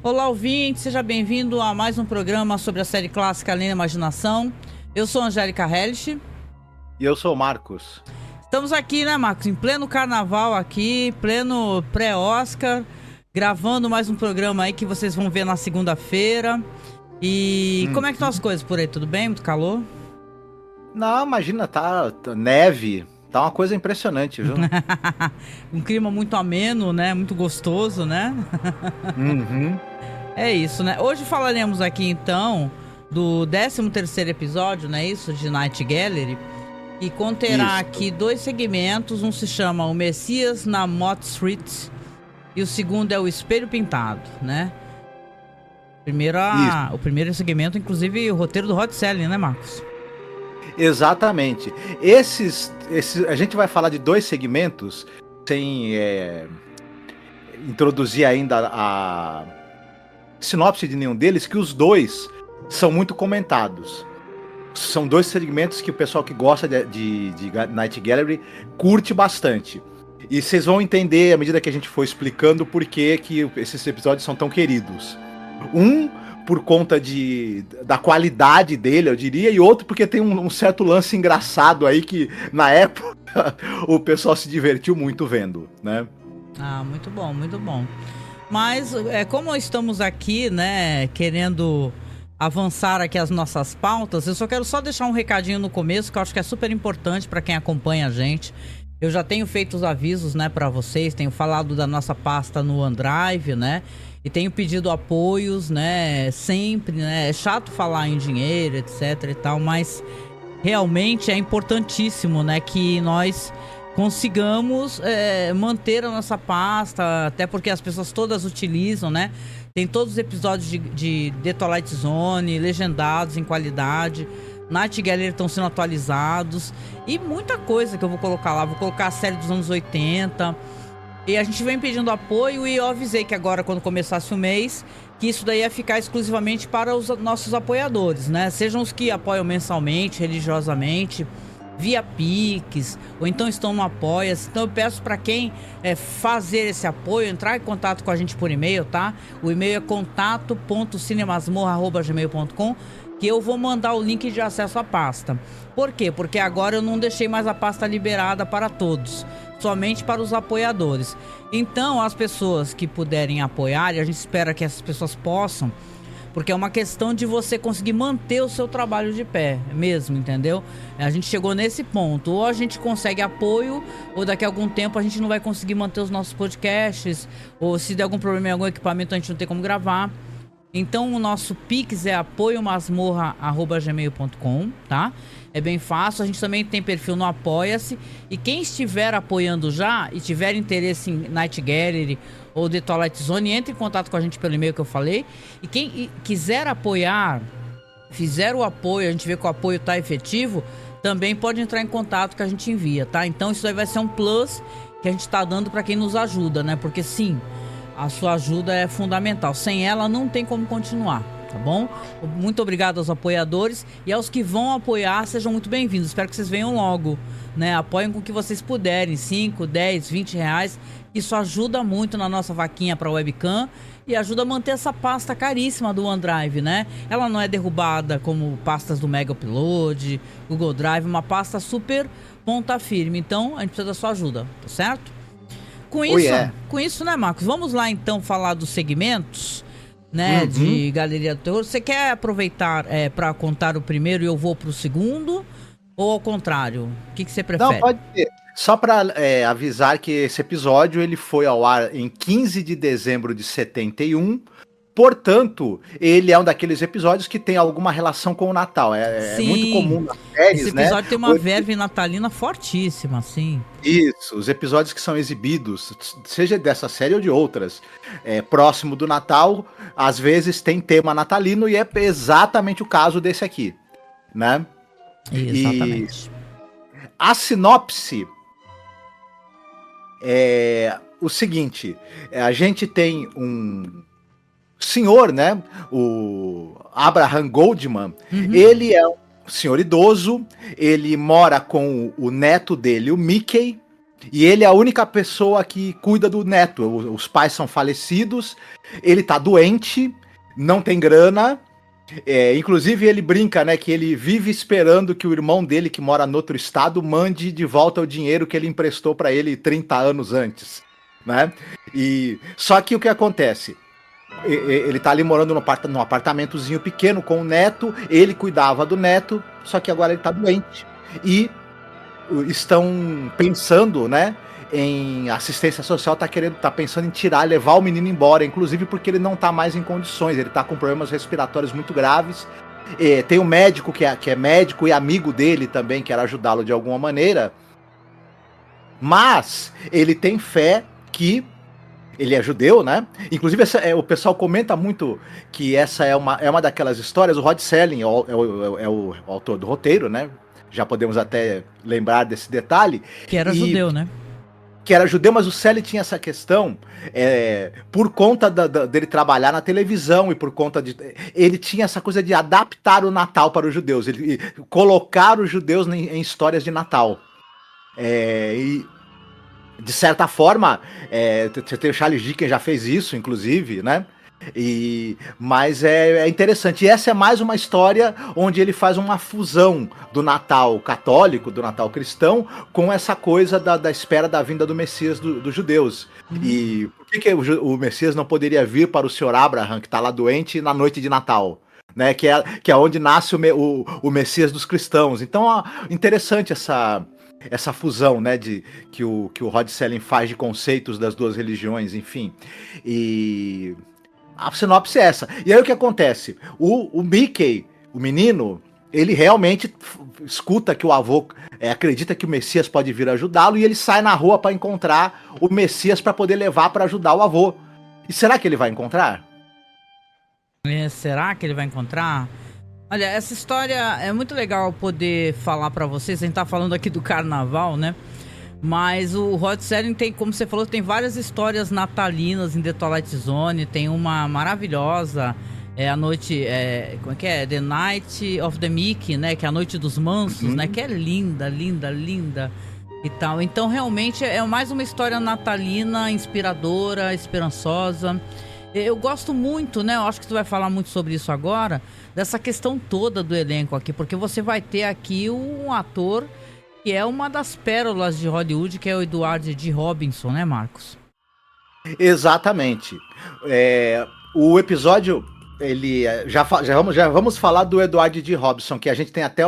Olá, ouvinte, seja bem-vindo a mais um programa sobre a série clássica Além da Imaginação. Eu sou Angélica Hellish. E eu sou o Marcos. Estamos aqui, né, Marcos, em pleno carnaval aqui, pleno pré-Oscar, gravando mais um programa aí que vocês vão ver na segunda-feira. E como é que estão as coisas por aí? Tudo bem? Muito calor? Não, imagina, tá neve, tá uma coisa impressionante, viu? Um clima muito ameno, né? Muito gostoso, né? Uhum. É isso, né? Hoje falaremos aqui, então, do 13º episódio, não é isso? De Night Gallery. E conterá Isso. aqui dois segmentos. Um se chama O Messias na Mott Street e o segundo é O Espelho Pintado, né? O primeiro segmento, inclusive, o roteiro do Rod Serling, né, Marcos? Exatamente. A gente vai falar de dois segmentos sem introduzir ainda a sinopse de nenhum deles, que os dois são muito comentados. São dois segmentos que o pessoal que gosta de Night Gallery curte bastante. E vocês vão entender, à medida que a gente for explicando, por que esses episódios são tão queridos. Um, por conta da qualidade dele, eu diria, e outro porque tem um certo lance engraçado aí que, na época, o pessoal se divertiu muito vendo, né? Ah, muito bom, muito bom. Mas, como estamos aqui, né, querendo avançar aqui as nossas pautas, eu só quero deixar um recadinho no começo, que eu acho que é super importante para quem acompanha a gente. Eu já tenho feito os avisos, né, para vocês, tenho falado da nossa pasta no OneDrive, né, e tenho pedido apoios, né, sempre, né, é chato falar em dinheiro, etc e tal, mas realmente é importantíssimo, né, que nós consigamos manter a nossa pasta, até porque as pessoas todas utilizam, né? Tem todos os episódios de The Twilight Zone, legendados em qualidade. Night Gallery estão sendo atualizados. E muita coisa que eu vou colocar lá. Vou colocar a série dos anos 80. E a gente vem pedindo apoio e eu avisei que agora, quando começasse o mês, que isso daí ia ficar exclusivamente para os nossos apoiadores, né? Sejam os que apoiam mensalmente, religiosamente, via Pix, ou então estão no Apoia-se. Então eu peço para quem fazer esse apoio, entrar em contato com a gente por e-mail, tá? O e-mail é contato.cinemasmorra@gmail.com, que eu vou mandar o link de acesso à pasta. Por quê? Porque agora eu não deixei mais a pasta liberada para todos, somente para os apoiadores. Então as pessoas que puderem apoiar, e a gente espera que essas pessoas possam, porque é uma questão de você conseguir manter o seu trabalho de pé mesmo, entendeu? A gente chegou nesse ponto. Ou a gente consegue apoio, ou daqui a algum tempo a gente não vai conseguir manter os nossos podcasts, ou se der algum problema em algum equipamento a gente não tem como gravar. Então o nosso Pix é apoiomasmorra@gmail.com, tá? É bem fácil. A gente também tem perfil no Apoia-se. E quem estiver apoiando já e tiver interesse em Night Gallery ou The Twilight Zone, entre em contato com a gente pelo e-mail que eu falei. E quem quiser apoiar, fizer o apoio, a gente vê que o apoio tá efetivo, também pode entrar em contato que a gente envia, tá? Então isso aí vai ser um plus que a gente tá dando para quem nos ajuda, né? Porque sim, a sua ajuda é fundamental. Sem ela não tem como continuar, tá bom? Muito obrigado aos apoiadores e aos que vão apoiar, sejam muito bem-vindos. Espero que vocês venham logo, né? Apoiem com o que vocês puderem, 5, 10, 20 reais. Isso ajuda muito na nossa vaquinha para webcam e ajuda a manter essa pasta caríssima do OneDrive, né? Ela não é derrubada como pastas do Mega Upload, Google Drive, uma pasta super ponta firme. Então a gente precisa da sua ajuda, tá certo? Com isso, né, Marcos? Vamos lá então falar dos segmentos, né, de Galeria do Terror. Você quer aproveitar para contar o primeiro e eu vou pro segundo? Ou ao contrário? O que você prefere? Não, pode ser. Só para avisar que esse episódio ele foi ao ar em 15 de dezembro de 71. Portanto, ele é um daqueles episódios que tem alguma relação com o Natal. É muito comum nas séries, esse né? episódio tem uma verve natalina fortíssima, assim. Isso, os episódios que são exibidos, seja dessa série ou de outras, próximo do Natal, às vezes tem tema natalino e é exatamente o caso desse aqui, né? Exatamente. E a sinopse é o seguinte: a gente tem um senhor, né? O Abraham Goldman. Ele é um senhor idoso, ele mora com o neto dele, o Mickey, E ele é a única pessoa que cuida do neto. Os pais são falecidos, ele tá doente, não tem grana. Inclusive ele brinca, né, que ele vive esperando que o irmão dele, que mora no outro estado, mande de volta o dinheiro que ele emprestou para ele 30 anos antes, né? E só que o que acontece? Ele tá ali morando num apartamentozinho pequeno com o neto, ele cuidava do neto, só que agora ele tá doente. E estão pensando, né, em assistência social, tá pensando em levar o menino embora, inclusive porque ele não tá mais em condições, ele tá com problemas respiratórios muito graves. Tem um médico que é médico e amigo dele também, quer ajudá-lo de alguma maneira, mas ele tem fé que ele é judeu, né? Inclusive, o pessoal comenta muito que essa é uma daquelas histórias. O Rod Serling é o autor do roteiro, né? Já podemos até lembrar desse detalhe. Que era judeu, né? Que era judeu, mas o Serling tinha essa questão por conta dele trabalhar na televisão e por conta de... Ele tinha essa coisa de adaptar o Natal para os judeus, colocar os judeus em histórias de Natal. E de certa forma, tem o Charles Dickens já fez isso, inclusive, né? Mas é interessante. E essa é mais uma história onde ele faz uma fusão do Natal católico, do Natal cristão, com essa coisa da espera da vinda do Messias dos judeus. E por que o Messias não poderia vir para o Sr. Abraham, que está lá doente, na noite de Natal? Né? Que é onde nasce o Messias dos cristãos. Então, interessante essa fusão, né, que o Rod Serling faz de conceitos das duas religiões, enfim. E a sinopse é essa. E aí o que acontece? O Mickey, o menino, ele realmente escuta que o avô acredita que o Messias pode vir ajudá-lo e ele sai na rua para encontrar o Messias para poder levar para ajudar o avô. E será que ele vai encontrar? Será que ele vai encontrar? Olha, essa história é muito legal poder falar pra vocês. A gente tá falando aqui do carnaval, né? Mas o Rod Serling tem, como você falou, tem várias histórias natalinas em The Twilight Zone. Tem uma maravilhosa, a noite, como é que é? The Night of the Meek, né? Que é a noite dos mansos, né? Que é linda, linda, linda e tal. Então, realmente, é mais uma história natalina, inspiradora, esperançosa. Eu gosto muito, né? Eu acho que tu vai falar muito sobre isso agora, dessa questão toda do elenco aqui, porque você vai ter aqui um ator que é uma das pérolas de Hollywood, que é o Edward G. Robinson, né, Marcos? Exatamente. O episódio, ele já vamos falar do Edward G. Robinson, que a gente tem até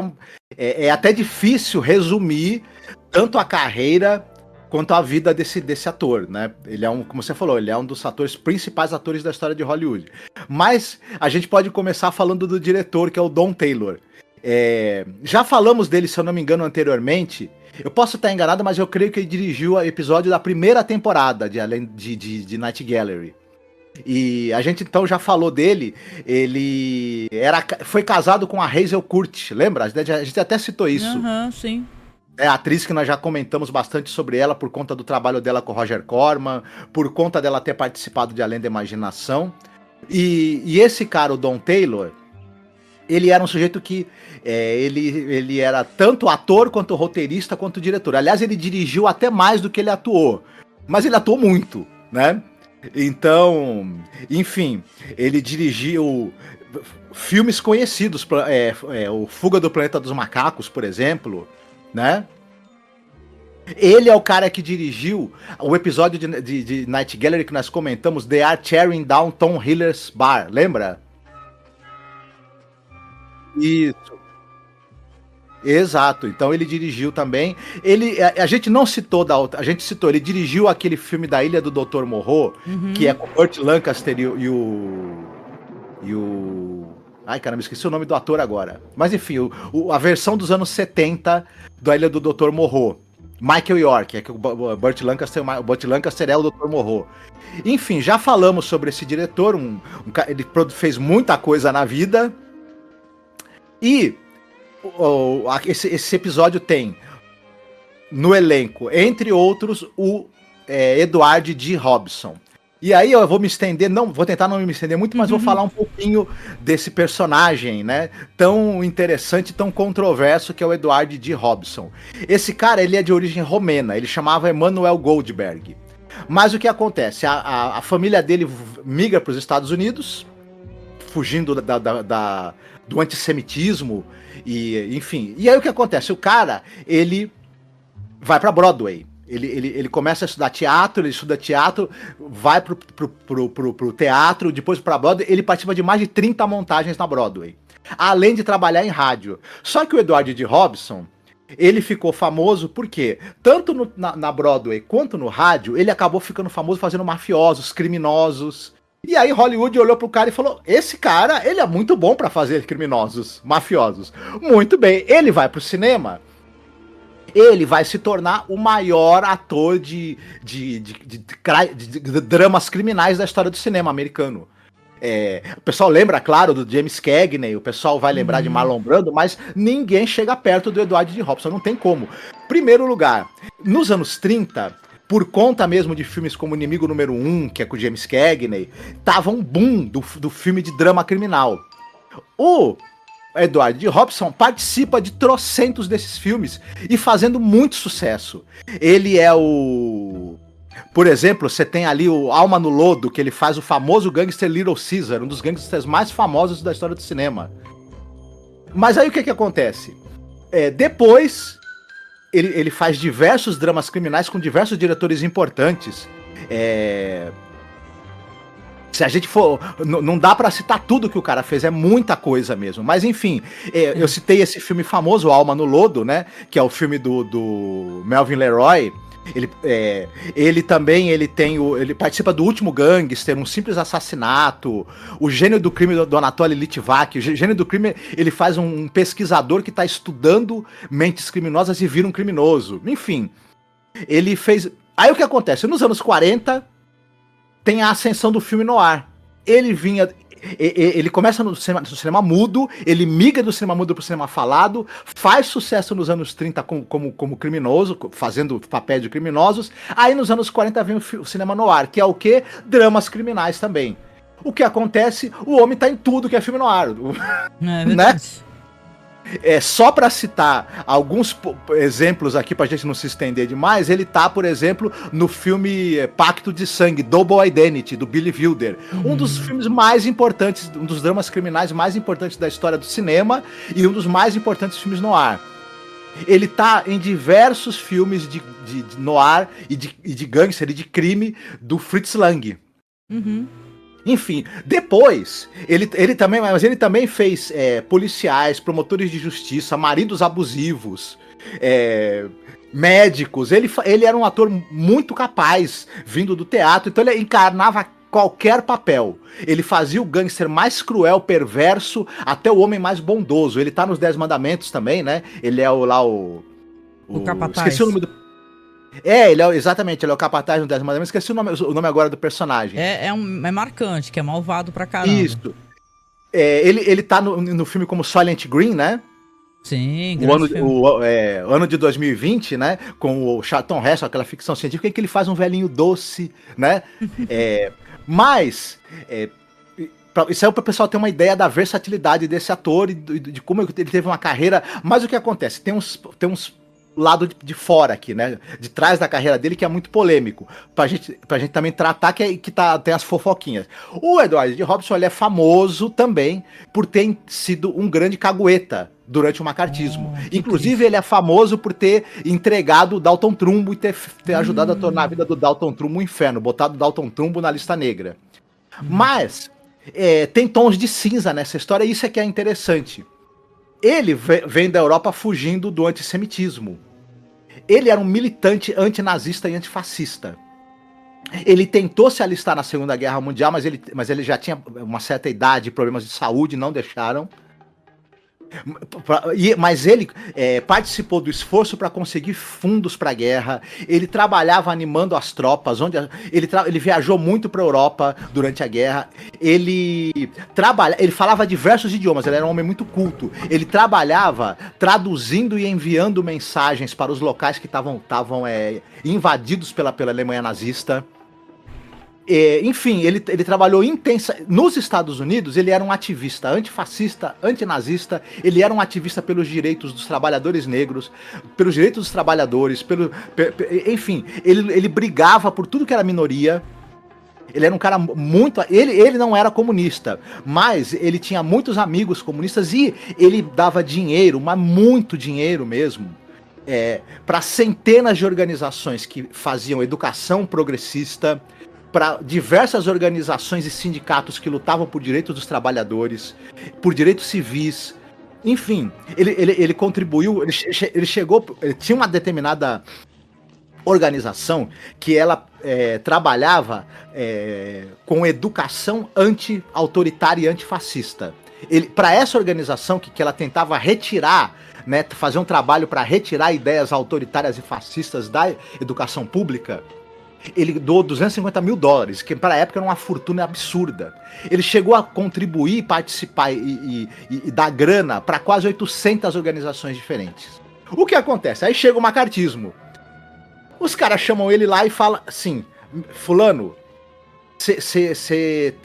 é até difícil resumir tanto a carreira quanto a vida desse ator, né? Ele é como você falou, ele é um dos principais atores da história de Hollywood. Mas a gente pode começar falando do diretor, que é o Don Taylor. Já falamos dele, se eu não me engano, anteriormente. Eu posso estar enganado, mas eu creio que ele dirigiu o episódio da primeira temporada de Night Gallery. E a gente então já falou dele. Ele foi casado com a Hazel Curtis, lembra? A gente até citou isso. Sim. É a atriz que nós já comentamos bastante sobre ela por conta do trabalho dela com o Roger Corman, por conta dela ter participado de Além da Imaginação. E esse cara, o Don Taylor, ele era um sujeito que ele era tanto ator, quanto roteirista, quanto diretor. Aliás, ele dirigiu até mais do que ele atuou. Mas ele atuou muito, né? Então, enfim, ele dirigiu filmes conhecidos, o Fuga do Planeta dos Macacos, por exemplo, né? Ele é o cara que dirigiu o episódio de Night Gallery que nós comentamos, They Are Tearing Down Tom Hiller's Bar, lembra? Isso. Exato, então ele dirigiu também. A gente não citou a gente citou, ele dirigiu aquele filme da Ilha do Dr. Moreau, que é com o Burt Lancaster e o... Ai, caramba, esqueci o nome do ator agora. Mas enfim, a versão dos anos 70 da Ilha do Dr. Moreau. Michael York, que o Burt Lancaster é o Dr. Moreau. Enfim, já falamos sobre esse diretor, ele fez muita coisa na vida. E esse episódio tem no elenco, entre outros, o Edward G. Robinson. E aí eu vou me estender, não vou tentar não me estender muito, mas vou falar um pouquinho desse personagem, né, tão interessante, tão controverso, que é o Edward G. Robson. Esse cara, ele é de origem romena, ele chamava Emanuel Goldberg. Mas o que acontece? A família dele migra para os Estados Unidos, fugindo do antissemitismo, e enfim. E aí o que acontece? O cara, ele vai para Broadway. Ele começa a estudar teatro, ele estuda teatro, vai pro teatro, depois pra Broadway, ele participa de mais de 30 montagens na Broadway, além de trabalhar em rádio. Só que o Edward D. Robson, ele ficou famoso porque, tanto na Broadway quanto no rádio, ele acabou ficando famoso fazendo mafiosos, criminosos. E aí Hollywood olhou pro cara e falou, esse cara, ele é muito bom pra fazer criminosos, mafiosos. Muito bem, ele vai pro cinema, ele vai se tornar o maior ator de dramas criminais da história do cinema americano. O pessoal lembra, claro, do James Cagney, o pessoal vai lembrar de Marlon Brando, mas ninguém chega perto do Edward G. Robson, não tem como. Primeiro lugar, nos anos 30, por conta mesmo de filmes como Inimigo Número 1, que é com o James Cagney, tava um boom do filme de drama criminal. O Edward G. Robson participa de trocentos desses filmes e fazendo muito sucesso. Ele é o... Por exemplo, você tem ali o Alma no Lodo, que ele faz o famoso gangster Little Caesar, um dos gangsters mais famosos da história do cinema. Mas aí o que acontece? Depois, ele faz diversos dramas criminais com diversos diretores importantes. Se a gente for... Não dá pra citar tudo que o cara fez, é muita coisa mesmo. Mas enfim, eu citei esse filme famoso, Alma no Lodo, né? Que é o filme do Melvin Leroy. Ele também ele participa do Último Gangster, Um Simples Assassinato, O Gênio do Crime do Anatoly Litvak. O Gênio do Crime, ele faz um pesquisador que tá estudando mentes criminosas e vira um criminoso. Enfim, ele fez... Aí o que acontece? Nos anos 40... tem a ascensão do filme noir. Ele começa no cinema mudo, ele migra do cinema mudo pro cinema falado, faz sucesso nos anos 30 como criminoso, fazendo papel de criminosos. Aí nos anos 40 vem o cinema noir, que é o quê? Dramas criminais também. O que acontece? O homem tá em tudo que é filme noir. Né? Só para citar alguns exemplos aqui, pra gente não se estender demais, ele tá, por exemplo, no filme Pacto de Sangue, Double Identity, do Billy Wilder. Um dos filmes mais importantes, um dos dramas criminais mais importantes da história do cinema e um dos mais importantes filmes noir. Ele tá em diversos filmes de noir e de gangster e de crime do Fritz Lang. Enfim, depois, ele também fez policiais, promotores de justiça, maridos abusivos, médicos. Ele era um ator muito capaz, vindo do teatro, então ele encarnava qualquer papel. Ele fazia o gangster mais cruel, perverso, até o homem mais bondoso. Ele tá nos 10 Mandamentos também, né? Ele é o capataz. Esqueci o nome do... exatamente, ele é o capataz no 10 Mandamentos, esqueci o nome agora do personagem. É marcante, que é malvado pra caramba. Isso. Ele tá no filme como Soylent Green, né? Sim, o ano de 2020, né? Com o Charlton Heston, aquela ficção científica em que ele faz um velhinho doce, né? Mas... isso aí para o pessoal ter uma ideia da versatilidade desse ator e de como ele teve uma carreira. Mas o que acontece? Tem uns lado de fora aqui, né? De trás da carreira dele, que é muito polêmico. Pra gente também tratar tem as fofoquinhas. O Edward G. Robson, ele é famoso também por ter sido um grande cagueta durante o macartismo. Inclusive, ele é famoso por ter entregado o Dalton Trumbo e ter ajudado a tornar a vida do Dalton Trumbo um inferno, botado o Dalton Trumbo na lista negra. Mas tem tons de cinza nessa história, e isso é que é interessante. Ele vem da Europa fugindo do antissemitismo. Ele era um militante antinazista e antifascista. Ele tentou se alistar na Segunda Guerra Mundial, mas ele já tinha uma certa idade, problemas de saúde, não deixaram. Mas ele participou do esforço para conseguir fundos para a guerra. Ele trabalhava animando as tropas, ele viajou muito para a Europa durante a guerra. Ele falava diversos idiomas, ele era um homem muito culto. Ele trabalhava traduzindo e enviando mensagens para os locais que estavam invadidos pela Alemanha nazista. Enfim, ele trabalhou nos Estados Unidos. Ele era um ativista antifascista, antinazista. Ele era um ativista pelos direitos dos trabalhadores negros, pelos direitos dos trabalhadores, enfim, ele brigava por tudo que era minoria. Ele era um cara muito... Ele não era comunista, mas ele tinha muitos amigos comunistas e ele dava dinheiro, mas muito dinheiro mesmo, para centenas de organizações que faziam educação progressista, para diversas organizações e sindicatos que lutavam por direitos dos trabalhadores, por direitos civis. Enfim, ele contribuiu, ele chegou... Ele tinha uma determinada organização que ela trabalhava com educação anti-autoritária e antifascista. Para essa organização que ela tentava retirar, né, fazer um trabalho para retirar ideias autoritárias e fascistas da educação pública, ele doou $250 mil, que para a época era uma fortuna absurda. Ele chegou a contribuir, participar e dar grana para quase 800 organizações diferentes. O que acontece? Aí chega o macartismo. Os caras chamam ele lá e falam assim: fulano, você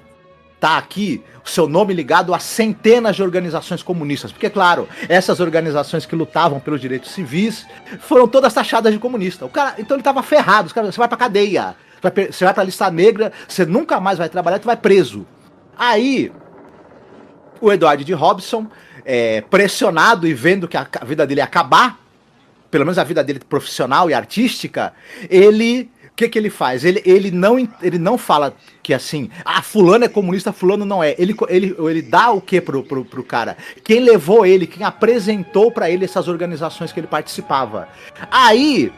tá aqui, o seu nome ligado a centenas de organizações comunistas. Porque, claro, essas organizações que lutavam pelos direitos civis foram todas taxadas de comunista. O cara, então ele tava ferrado. Os caras, você vai pra cadeia, você vai pra lista negra, você nunca mais vai trabalhar, tu vai preso. Aí, o Edward D. Robinson, pressionado e vendo que a vida dele ia acabar, pelo menos a vida dele profissional e artística, o que ele faz? Ele não fala que assim, fulano é comunista, fulano não é. Ele dá o que pro cara? Quem levou ele, quem apresentou pra ele essas organizações que ele participava. Aí,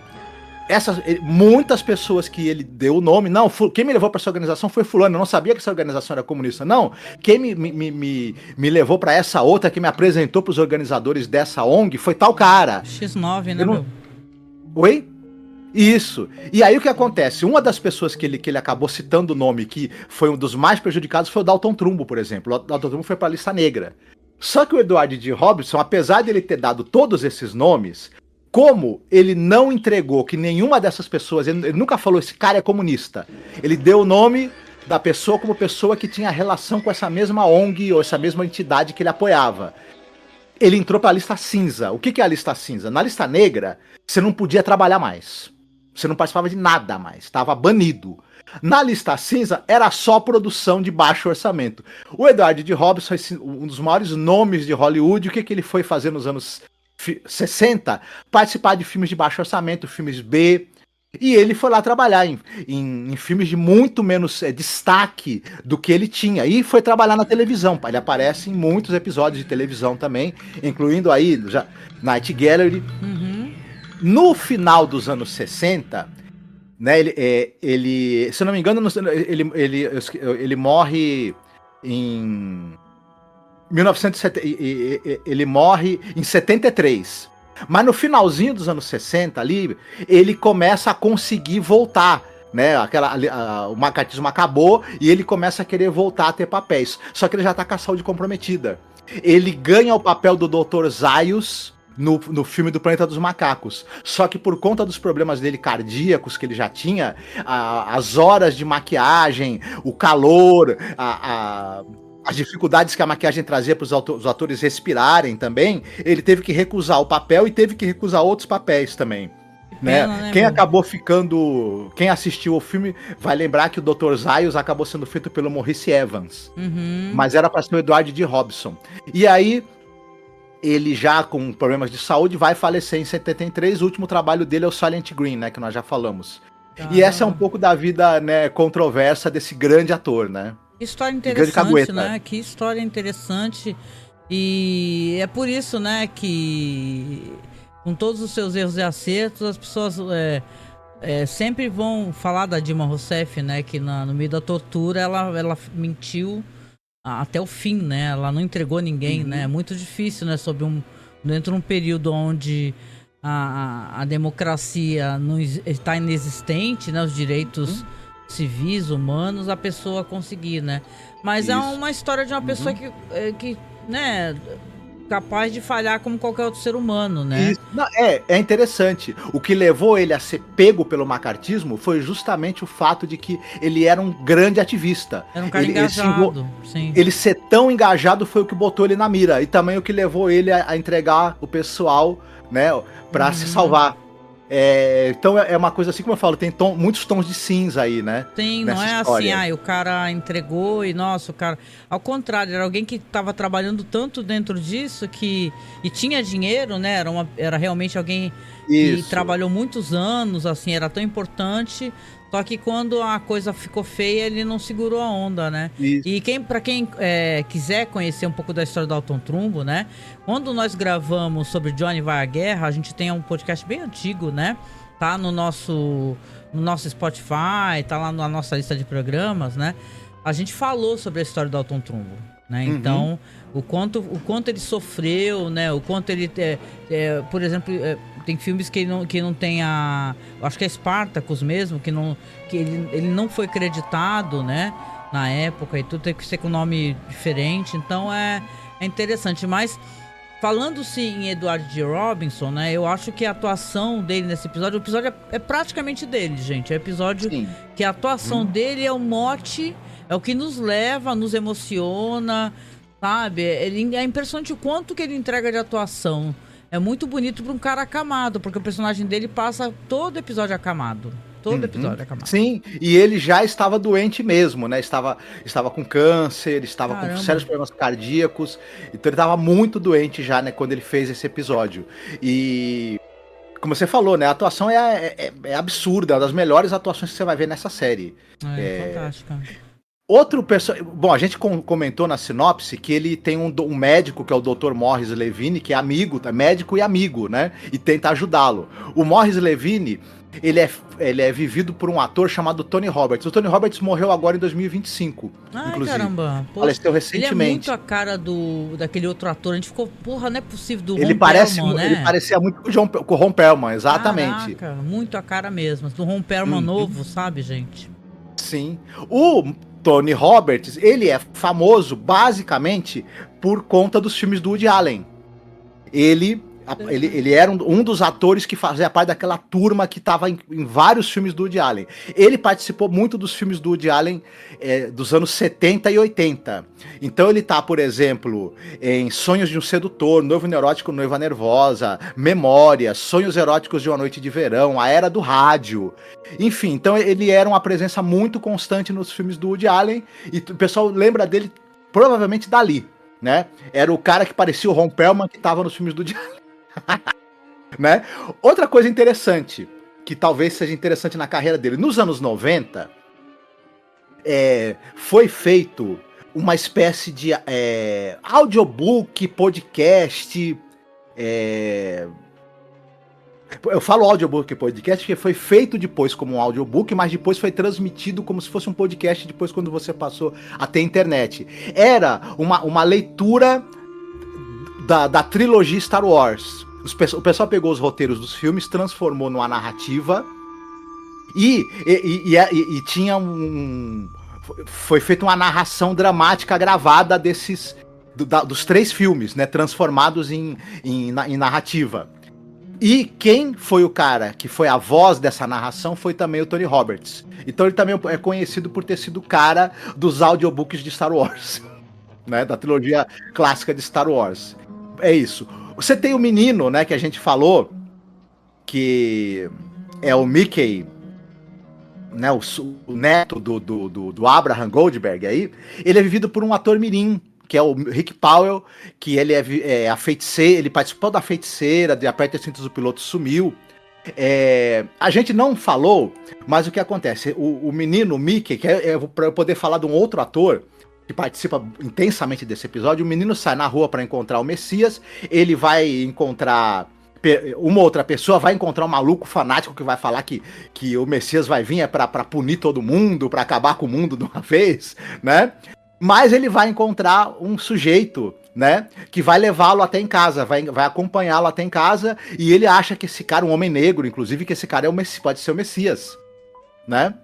muitas pessoas que ele deu o nome, não, quem me levou pra essa organização foi fulano, eu não sabia que essa organização era comunista. Não, quem me levou pra essa outra, que me apresentou pros organizadores dessa ONG, foi tal cara. X9, né, meu? Oi? Isso. E aí o que acontece? Uma das pessoas que ele acabou citando o nome, que foi um dos mais prejudicados, foi o Dalton Trumbo, por exemplo. O Dalton Trumbo foi pra lista negra. Só que o Edward D. Robinson, apesar de ele ter dado todos esses nomes, como ele não entregou que nenhuma dessas pessoas, ele nunca falou esse cara é comunista. Ele deu o nome da pessoa como pessoa que tinha relação com essa mesma ONG ou essa mesma entidade que ele apoiava. Ele entrou pra lista cinza. O que é a lista cinza? Na lista negra, você não podia trabalhar mais. Você não participava de nada mais, estava banido. Na lista cinza, era só produção de baixo orçamento. O Edward D. Robinson, um dos maiores nomes de Hollywood, o que ele foi fazer nos anos 60? Participar de filmes de baixo orçamento, filmes B. E ele foi lá trabalhar em filmes de muito menos destaque do que ele tinha. E foi trabalhar na televisão. Ele aparece em muitos episódios de televisão também, incluindo aí Night Gallery. No final dos anos 60, né, ele se eu não me engano, ele morre em 1970, ele morre em 73. Mas no finalzinho dos anos 60 ali, ele começa a conseguir voltar, né? O macartismo acabou e ele começa a querer voltar a ter papéis. Só que ele já tá com a saúde comprometida. Ele ganha o papel do Dr. Zaius no filme do Planeta dos Macacos. Só que por conta dos problemas dele cardíacos que ele já tinha, as horas de maquiagem, o calor, as dificuldades que a maquiagem trazia para os atores respirarem também, ele teve que recusar o papel e teve que recusar outros papéis também. Né? Quem acabou ficando... Quem assistiu o filme vai lembrar que o Dr. Zaius acabou sendo feito pelo Maurice Evans. Mas era para ser o Edward D. Robinson. E aí, ele já com problemas de saúde vai falecer em 73. O último trabalho dele é o Silent Green, né? Que nós já falamos. E essa é um pouco da vida, né, controversa desse grande ator, né? Que história interessante, né? Que história interessante. E é por isso, né, que com todos os seus erros e acertos, as pessoas sempre vão falar da Dilma Rousseff, né? Que no meio da tortura ela mentiu até o fim, né? Ela não entregou ninguém, né? É muito difícil, né? Dentro de um período onde a democracia não está inexistente, né? Os direitos civis, humanos, a pessoa conseguir, né? Mas é uma história de uma pessoa que né? capaz de falhar como qualquer outro ser humano, né? Isso. Não, é interessante. O que levou ele a ser pego pelo macartismo foi justamente o fato de que ele era um grande ativista. Era um cara engajado, sim. Ele ser tão engajado foi o que botou ele na mira. E também o que levou ele a entregar o pessoal, né, pra se salvar. Então é uma coisa assim, como eu falo, tem muitos tons de cinza aí, né? Sim, não é história. Assim, o cara entregou e, nossa, o cara... Ao contrário, era alguém que estava trabalhando tanto dentro disso e tinha dinheiro, né? Era realmente alguém que trabalhou muitos anos, assim, era tão importante. Só que quando a coisa ficou feia, ele não segurou a onda, né? Isso. E pra quem quiser conhecer um pouco da história do Alton Trumbo, né? Quando nós gravamos sobre Johnny Vai à Guerra, a gente tem um podcast bem antigo, né? Tá no nosso Spotify, tá lá na nossa lista de programas, né? A gente falou sobre a história do Alton Trumbo, né? Então, o quanto ele sofreu, né? O quanto ele... por exemplo... Tem filmes que não tem acho que é Spartacus mesmo, que ele não foi creditado, né? Na época e tudo, tem que ser com nome diferente. Então é interessante. Mas falando-se em Edward G. Robinson, né? Eu acho que a atuação dele nesse episódio... O episódio é praticamente dele, gente. É um episódio que a atuação dele é o mote, é o que nos leva, nos emociona, sabe? É impressionante o quanto que ele entrega de atuação. É muito bonito para um cara acamado, porque o personagem dele passa todo episódio acamado. Todo episódio acamado. Sim, e ele já estava doente mesmo, né? Estava com câncer, estava com sérios problemas cardíacos. Então ele estava muito doente já, né? Quando ele fez esse episódio. E... como você falou, né? A atuação é absurda. É uma das melhores atuações que você vai ver nessa série. Fantástica. Outro personagem... Bom, a gente comentou na sinopse que ele tem um médico, que é o Dr. Morris Levine, que é amigo, médico e amigo, né? E tenta ajudá-lo. O Morris Levine, ele é vivido por um ator chamado Tony Roberts. O Tony Roberts morreu agora em 2025, inclusive. Caramba. Faleceu recentemente. Ele é muito a cara daquele outro ator. A gente ficou, porra, não é possível, do Ron Perlman, né? Ele parecia muito com o Ron Perlman, exatamente. Caraca, muito a cara mesmo. Do Ron Perlman novo, sabe, gente? Sim. O Tony Roberts, ele é famoso basicamente por conta dos filmes do Woody Allen. Ele era um dos atores que fazia parte daquela turma que estava em vários filmes do Woody Allen. Ele participou muito dos filmes do Woody Allen dos anos 70 e 80. Então ele tá, por exemplo, em Sonhos de um Sedutor, Noivo Neurótico, Noiva Nervosa, Memória, Sonhos Eróticos de uma Noite de Verão, A Era do Rádio. Enfim, então ele era uma presença muito constante nos filmes do Woody Allen e o pessoal lembra dele provavelmente dali, né? Era o cara que parecia o Ron Perlman que estava nos filmes do Woody Allen. Né? Outra coisa interessante, que talvez seja interessante na carreira dele, nos anos 90, foi feito uma espécie de audiobook, podcast. Eu falo audiobook e podcast porque foi feito depois como um audiobook, mas depois foi transmitido como se fosse um podcast depois quando você passou a ter internet. Era uma leitura da trilogia Star Wars. O pessoal pegou os roteiros dos filmes, transformou numa narrativa e tinha foi feita uma narração dramática gravada dos 3 filmes, né, transformados em narrativa. E quem foi o cara que foi a voz dessa narração foi também o Tony Roberts. Então ele também é conhecido por ter sido o cara dos audiobooks de Star Wars, né, da trilogia clássica de Star Wars. É isso. Você tem o menino, né, que a gente falou, que é o Mickey, né, o neto do Abraham Goldberg aí. Ele é vivido por um ator mirim, que é o Rick Powell, que ele é a feiticeira, ele participou da Feiticeira, de Aperta os Cintos, o Piloto Sumiu. A gente não falou, mas o que acontece? O menino, o Mickey, que para eu poder falar de um outro ator que participa intensamente desse episódio, o menino sai na rua para encontrar o Messias, ele vai encontrar uma outra pessoa, vai encontrar um maluco fanático que vai falar que o Messias vai vir pra punir todo mundo, pra acabar com o mundo de uma vez, né? Mas ele vai encontrar um sujeito, né, que vai levá-lo até em casa, vai acompanhá-lo até em casa, e ele acha que esse cara, um homem negro, inclusive, que esse cara pode ser o Messias, né?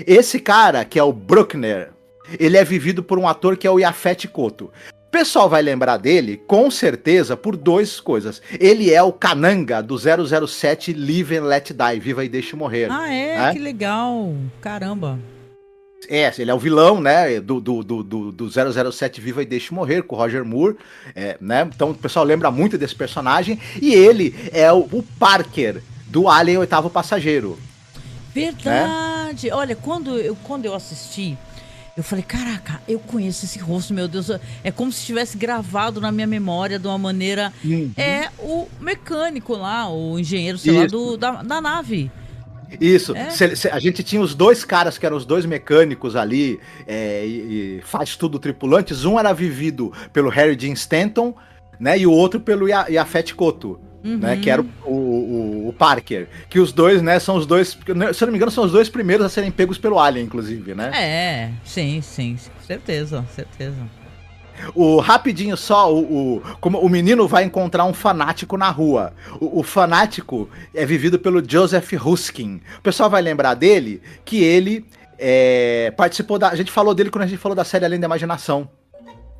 Esse cara, que é o Bruckner, ele é vivido por um ator que é o Yaphet Kotto. pessoal vai lembrar dele, com certeza, por duas coisas. Ele é o Kananga do 007 Live and Let Die, Viva e Deixe Morrer. Ah, né? Que legal. Caramba. Ele é o vilão, né, do 007 Viva e Deixe Morrer, com o Roger Moore, né, então o pessoal lembra muito desse personagem, e ele é o Parker, do Alien Oitavo Passageiro. Verdade. Né? Olha, quando eu assisti, eu falei, caraca, eu conheço esse rosto, meu Deus, é como se tivesse gravado na minha memória de uma maneira, é o mecânico lá, o engenheiro, sei lá, da nave. Isso, a gente tinha os dois caras que eram os dois mecânicos ali, e faz tudo tripulantes. Um era vivido pelo Harry Dean Stanton, né, e o outro pelo Yaphet Kotto, né, que era o Parker. Que os dois, né, são os dois, se eu não me engano, são os dois primeiros a serem pegos pelo Alien, inclusive, né? Sim, certeza. Rapidinho só, como o menino vai encontrar um fanático na rua. O fanático é vivido pelo Joseph Huskin. O pessoal vai lembrar dele que ele participou a gente falou dele quando a gente falou da série Além da Imaginação.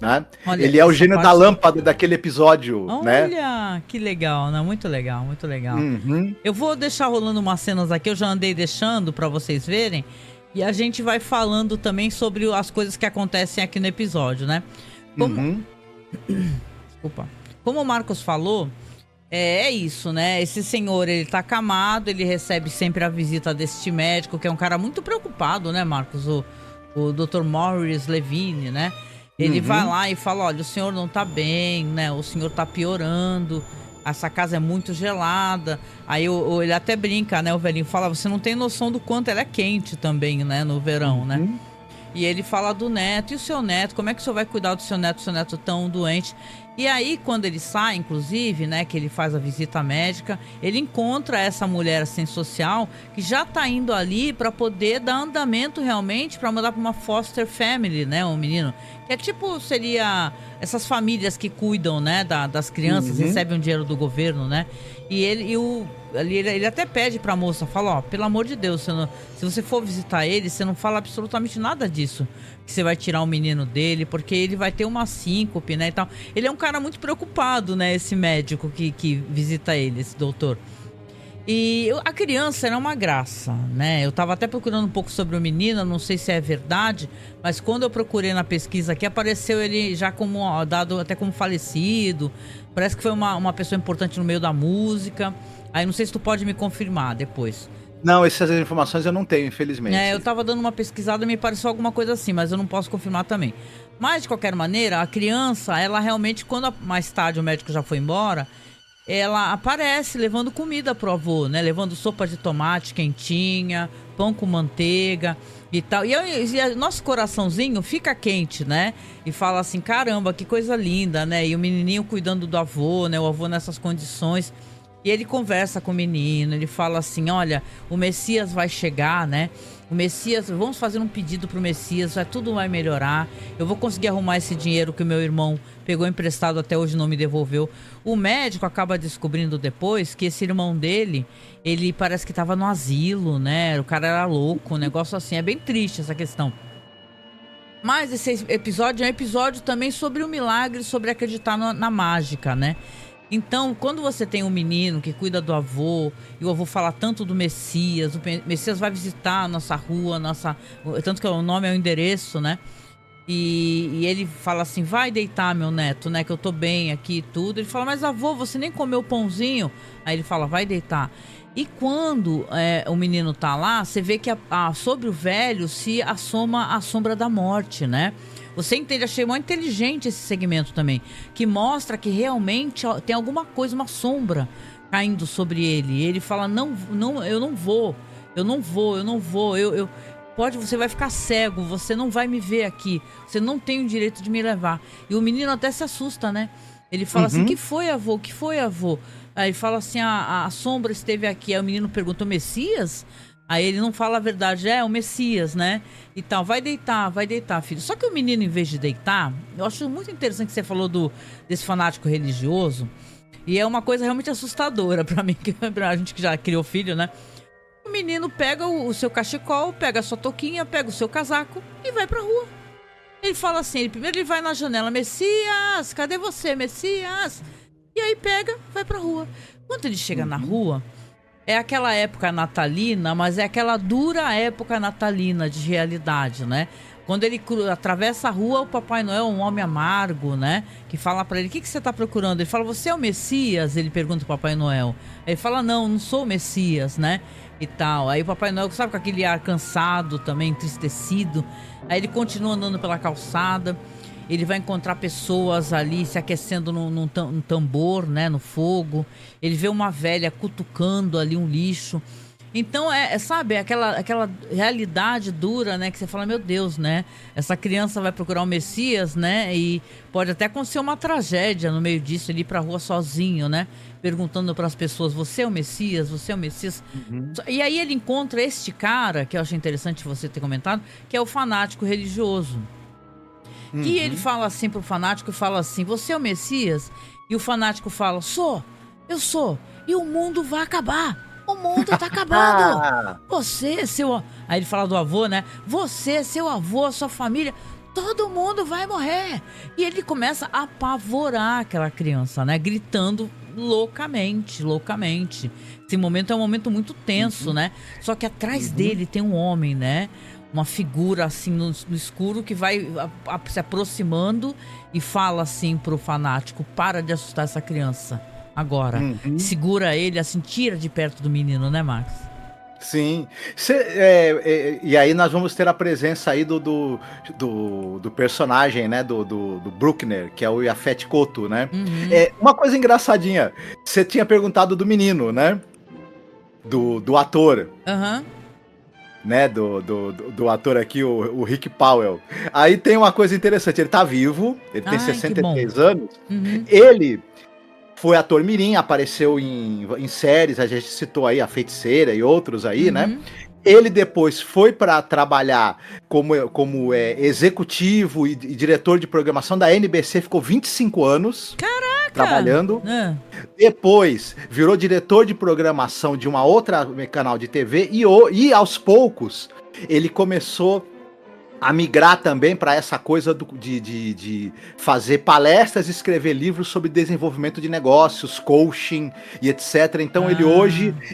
Né? Olha, ele é o gênio da lâmpada daquele episódio. Olha, né? Que legal, né? Muito legal. Eu vou deixar rolando umas cenas aqui, eu já andei deixando pra vocês verem. E a gente vai falando também sobre as coisas que acontecem aqui no episódio, né? Desculpa. Como o Marcos falou, é isso, né? Esse senhor, ele tá acamado, ele recebe sempre a visita deste médico, que é um cara muito preocupado, né, Marcos? O Dr. Morris Levine, né? Ele vai lá e fala, olha, o senhor não tá bem, né? O senhor tá piorando, essa casa é muito gelada. Aí ele até brinca, né? O velhinho fala, você não tem noção do quanto ela é quente também, né? No verão, né? E ele fala do neto, e o seu neto, como é que o senhor vai cuidar do seu neto tão doente? E aí, quando ele sai, inclusive, né, que ele faz a visita médica, ele encontra essa mulher assim, social, que já tá indo ali para poder dar andamento realmente, para mandar para uma foster family, né, um menino. Que é tipo, seria essas famílias que cuidam, né, das crianças, recebem um dinheiro do governo, né? E ele até pede pra moça, fala, ó, pelo amor de Deus, se você for visitar ele, você não fala absolutamente nada disso, que você vai tirar o menino dele, porque ele vai ter uma síncope, né, e tal. Ele é um cara muito preocupado, né, esse médico que visita ele, esse doutor. E a criança era uma graça, né? Eu tava até procurando um pouco sobre o menino, não sei se é verdade, mas quando eu procurei na pesquisa aqui, apareceu ele já como dado até como falecido. Parece que foi uma pessoa importante no meio da música. Aí não sei se tu pode me confirmar depois. Não, essas informações eu não tenho, infelizmente. Eu tava dando uma pesquisada e me pareceu alguma coisa assim, mas eu não posso confirmar também. Mas, de qualquer maneira, a criança, ela realmente, quando mais tarde o médico já foi embora, ela aparece levando comida pro avô, né? Levando sopa de tomate quentinha, pão com manteiga e tal. E nosso coraçãozinho fica quente, né? E fala assim, caramba, que coisa linda, né? E o menininho cuidando do avô, né? O avô nessas condições. E ele conversa com o menino, ele fala assim, olha, o Messias vai chegar, né? O Messias, vamos fazer um pedido pro Messias, tudo vai melhorar. Eu vou conseguir arrumar esse dinheiro que o meu irmão pegou emprestado, até hoje não me devolveu. O médico acaba descobrindo depois que esse irmão dele, ele parece que tava no asilo, né? O cara era louco, um negócio assim. É bem triste essa questão. Mas esse episódio é um episódio também sobre o milagre, sobre acreditar na mágica, né? Então, quando você tem um menino que cuida do avô, e o avô fala tanto do Messias, o Messias vai visitar a nossa rua, tanto que o nome é o endereço, né? E ele fala assim, vai deitar, meu neto, né? Que eu tô bem aqui e tudo. Ele fala, mas avô, você nem comeu pãozinho? Aí ele fala, vai deitar. E quando o menino tá lá, você vê que sobre o velho se assoma a sombra da morte, né? Você entende? Achei muito inteligente esse segmento também, que mostra que realmente tem alguma coisa, uma sombra caindo sobre ele. E ele fala, não, eu não vou. Você vai ficar cego, você não vai me ver aqui, você não tem o direito de me levar. E o menino até se assusta, né? Ele fala assim, que foi, avô? Aí ele fala assim, a sombra esteve aqui. Aí o menino pergunta, o Messias? Aí ele não fala a verdade, o Messias, né? E tal, vai deitar, filho. Só que o menino, em vez de deitar, eu acho muito interessante que você falou desse fanático religioso. E é uma coisa realmente assustadora pra mim, pra gente que já criou filho, né? O menino pega o seu cachecol, pega a sua touquinha, pega o seu casaco e vai pra rua. Ele fala assim, primeiro ele vai na janela, Messias, cadê você, Messias? E aí pega, vai pra rua. Quando ele chega na rua, é aquela época natalina, mas é aquela dura época natalina de realidade, né? Quando ele atravessa a rua, o Papai Noel é um homem amargo, né? Que fala pra ele, o que você tá procurando? Ele fala, você é o Messias? Ele pergunta pro Papai Noel. Aí ele fala, não sou o Messias, né? E tal. Aí o Papai Noel, sabe, com aquele ar cansado também, entristecido. Aí ele continua andando pela calçada. Ele vai encontrar pessoas ali se aquecendo num tambor, né? No fogo. Ele vê uma velha cutucando ali um lixo. Então, sabe, aquela realidade dura, né? Que você fala, meu Deus, né? Essa criança vai procurar o Messias, né? E pode até acontecer uma tragédia no meio disso, ele ir pra rua sozinho, né? Perguntando para as pessoas, você é o Messias? Você é o Messias? E aí ele encontra este cara, que eu acho interessante você ter comentado, que é o fanático religioso. E ele fala assim pro fanático, fala assim, você é o Messias? E o fanático fala, eu sou, e o mundo vai acabar. O mundo tá acabando. Você, seu... Aí ele fala do avô, né? Você, seu avô, sua família, todo mundo vai morrer. E ele começa a apavorar aquela criança, né? Gritando loucamente. Esse momento é um momento muito tenso, né? Só que atrás dele tem um homem, né? Uma figura assim no escuro que vai se aproximando e fala assim pro fanático, para de assustar essa criança. Agora, segura ele, assim, tira de perto do menino, né, Max? Sim. E aí nós vamos ter a presença aí do personagem, né, do Bruckner, que é o Yaphet Kotto, né? Uma coisa engraçadinha, você tinha perguntado do menino, né? Do ator. Né, do ator aqui, o Rick Powell. Aí tem uma coisa interessante, ele tá vivo, ele tem 63 anos, ele... Foi ator mirim, apareceu em séries, a gente citou aí A Feiticeira e outros aí, né? Ele depois foi para trabalhar como executivo e diretor de programação da NBC, ficou 25 anos. Caraca! Trabalhando. Depois virou diretor de programação de uma outra canal de TV e aos poucos ele começou a migrar também para essa coisa de fazer palestras e escrever livros sobre desenvolvimento de negócios, coaching e etc. Então ele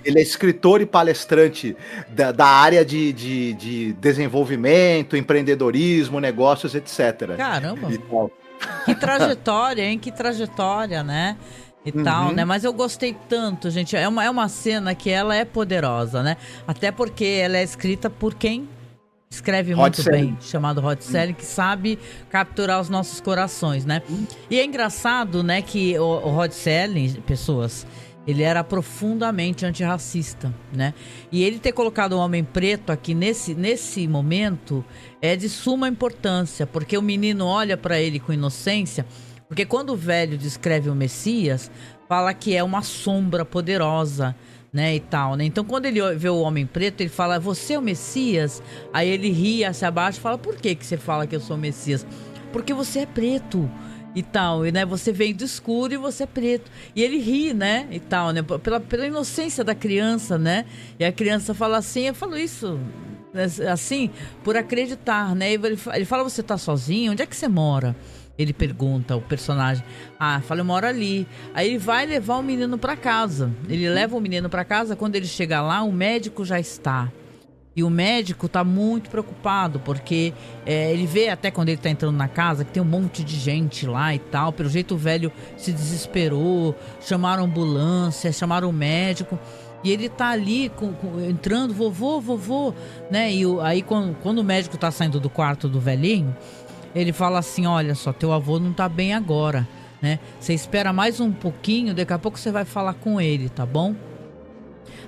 é escritor e palestrante da área de desenvolvimento, empreendedorismo, negócios, etc. Caramba! Que trajetória, hein? Que trajetória, né? E tal, né? Mas eu gostei tanto, gente. É uma cena que ela é poderosa, né? Até porque ela é escrita por quem escreve muito bem, chamado Rod Serling, que sabe capturar os nossos corações, né? E é engraçado, né, que o Rod Serling, pessoas, ele era profundamente antirracista, né? E ele ter colocado o homem preto aqui nesse momento é de suma importância, porque o menino olha para ele com inocência, porque quando o velho descreve o Messias, fala que é uma sombra poderosa, né, e tal, né? Então quando ele vê o homem preto, ele fala, você é o Messias? Aí ele ri, se abaixa e fala, por que você fala que eu sou o Messias? Porque você é preto e tal, e, né, você vem do escuro e você é preto. E ele ri, né, e tal, né, pela inocência da criança, né? E a criança fala assim, eu falo isso, assim, por acreditar, né? Ele fala, você tá sozinho? Onde é que você mora? Ele pergunta, o personagem. Fala, eu moro ali. Aí ele vai levar o menino pra casa. Ele leva o menino pra casa. Quando ele chega lá, o médico já está. E o médico tá muito preocupado, porque ele vê até quando ele tá entrando na casa que tem um monte de gente lá e tal. Pelo jeito o velho se desesperou, chamaram a ambulância, chamaram o médico. E ele tá ali entrando, vovô, né? E aí quando o médico tá saindo do quarto do velhinho, ele fala assim, olha só, teu avô não tá bem agora, né? Você espera mais um pouquinho, daqui a pouco você vai falar com ele, tá bom?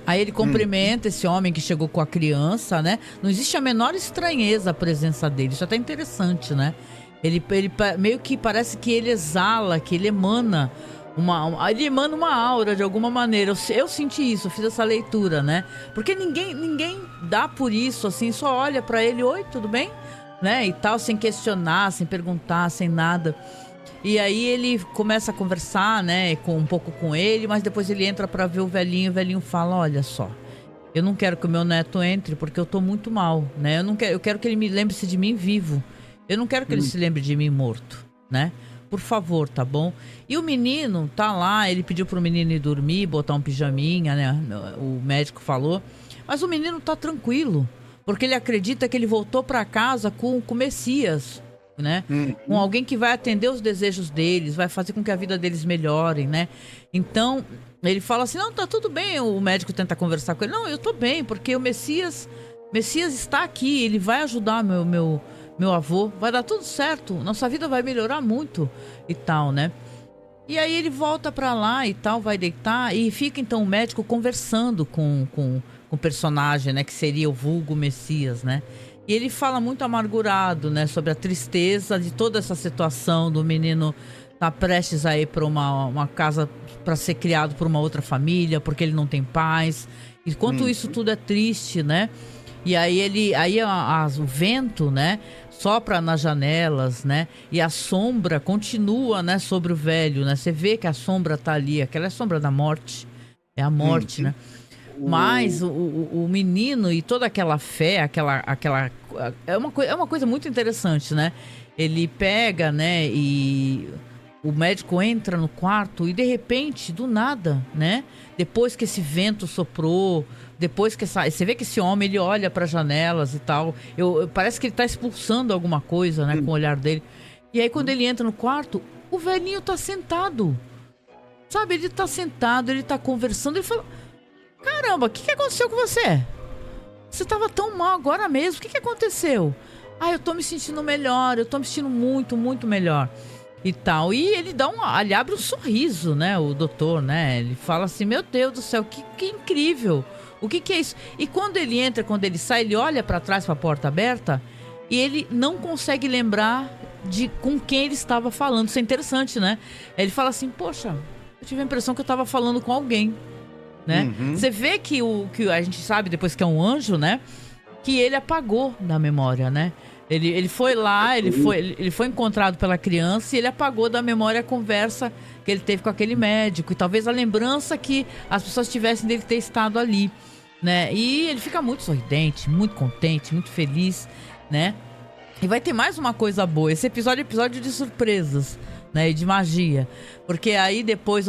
Aí ele cumprimenta esse homem que chegou com a criança, né? Não existe a menor estranheza a presença dele, isso é até interessante, né? Ele meio que parece que ele exala, que ele emana uma aura de alguma maneira. Eu senti isso, eu fiz essa leitura, né? Porque ninguém dá por isso, assim, só olha pra ele, oi, tudo bem? Né, e tal, sem questionar, sem perguntar, sem nada. E aí ele começa a conversar, né, um pouco com ele, mas depois ele entra pra ver o velhinho fala, olha só, eu não quero que o meu neto entre porque eu tô muito mal, né, eu quero que ele me lembre-se de mim vivo. Eu não quero que ele se lembre de mim morto, né? Por favor, tá bom? E o menino tá lá, ele pediu pro menino ir dormir, botar um pijaminha, né? O médico falou. Mas o menino tá tranquilo, porque ele acredita que ele voltou pra casa com o Messias, né? Com alguém que vai atender os desejos deles, vai fazer com que a vida deles melhorem, né? Então, ele fala assim, não, tá tudo bem. O médico tenta conversar com ele. Não, eu tô bem, porque o Messias está aqui, ele vai ajudar meu avô, vai dar tudo certo, nossa vida vai melhorar muito e tal, né? E aí ele volta pra lá e tal, vai deitar e fica então o médico conversando com o personagem, né, que seria o vulgo Messias, né? E ele fala muito amargurado, né, sobre a tristeza de toda essa situação do menino tá prestes a ir pra uma casa para ser criado por uma outra família, porque ele não tem paz. E quanto isso tudo é triste, né? E aí o vento, né, sopra nas janelas, né, e a sombra continua, né, sobre o velho, né, você vê que a sombra tá ali, aquela é a sombra da morte, é a morte, né, mas o menino e toda aquela fé, é uma coisa muito interessante, né, ele pega, né, e o médico entra no quarto e de repente, do nada, né, depois que esse vento soprou, depois que você vê que esse homem, ele olha para janelas e tal, parece que ele tá expulsando alguma coisa, né, com o olhar dele. E aí quando ele entra no quarto, o velhinho tá sentado, sabe, ele tá sentado, ele tá conversando, ele fala, caramba, o que aconteceu com você? Você tava tão mal agora mesmo, o que aconteceu? Ah, eu tô me sentindo melhor, eu tô me sentindo muito, muito melhor. E tal, e ele ele abre um sorriso, né, o doutor, né, ele fala assim, meu Deus do céu, que incrível, o que é isso? E quando ele entra, quando ele sai, ele olha pra trás, pra porta aberta, e ele não consegue lembrar de com quem ele estava falando, isso é interessante, né, ele fala assim, poxa, eu tive a impressão que eu estava falando com alguém, né, você vê que a gente sabe depois que é um anjo, né, que ele apagou da memória, né. Ele foi lá, ele foi encontrado pela criança e ele apagou da memória a conversa que ele teve com aquele médico. E talvez a lembrança que as pessoas tivessem dele ter estado ali, né? E ele fica muito sorridente, muito contente, muito feliz, né? E vai ter mais uma coisa boa. Esse episódio é episódio de surpresas, né? E de magia. Porque aí depois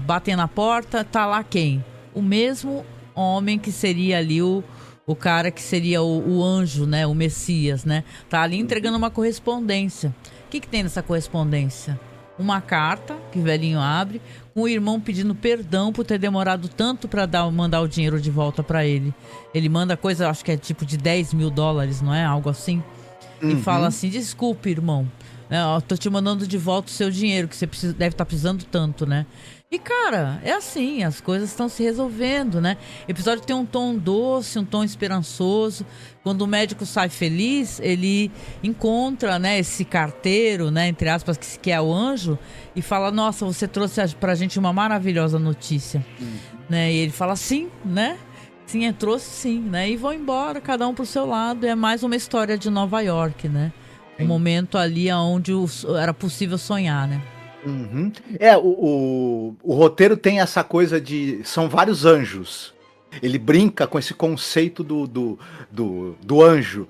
batem na porta, tá lá quem? O mesmo homem que seria ali o cara que seria o anjo, né? O Messias, né? Tá ali entregando uma correspondência. O que tem nessa correspondência? Uma carta que o velhinho abre, com o irmão pedindo perdão por ter demorado tanto pra mandar o dinheiro de volta pra ele. Ele manda coisa, acho que é tipo de $10 mil, não é? Algo assim. E fala assim, desculpe, irmão. Eu tô te mandando de volta o seu dinheiro, que você deve estar precisando tanto, né? E, cara, é assim, as coisas estão se resolvendo, né? O episódio tem um tom doce, um tom esperançoso. Quando o médico sai feliz, ele encontra, né, esse carteiro, né, entre aspas, que é o anjo, e fala, nossa, você trouxe pra gente uma maravilhosa notícia. Né? E ele fala, sim, né? Sim, trouxe sim, né? E vão embora, cada um pro seu lado. É mais uma história de Nova York, né? Um momento ali onde era possível sonhar, né? O roteiro tem essa coisa de... São vários anjos. Ele brinca com esse conceito do anjo.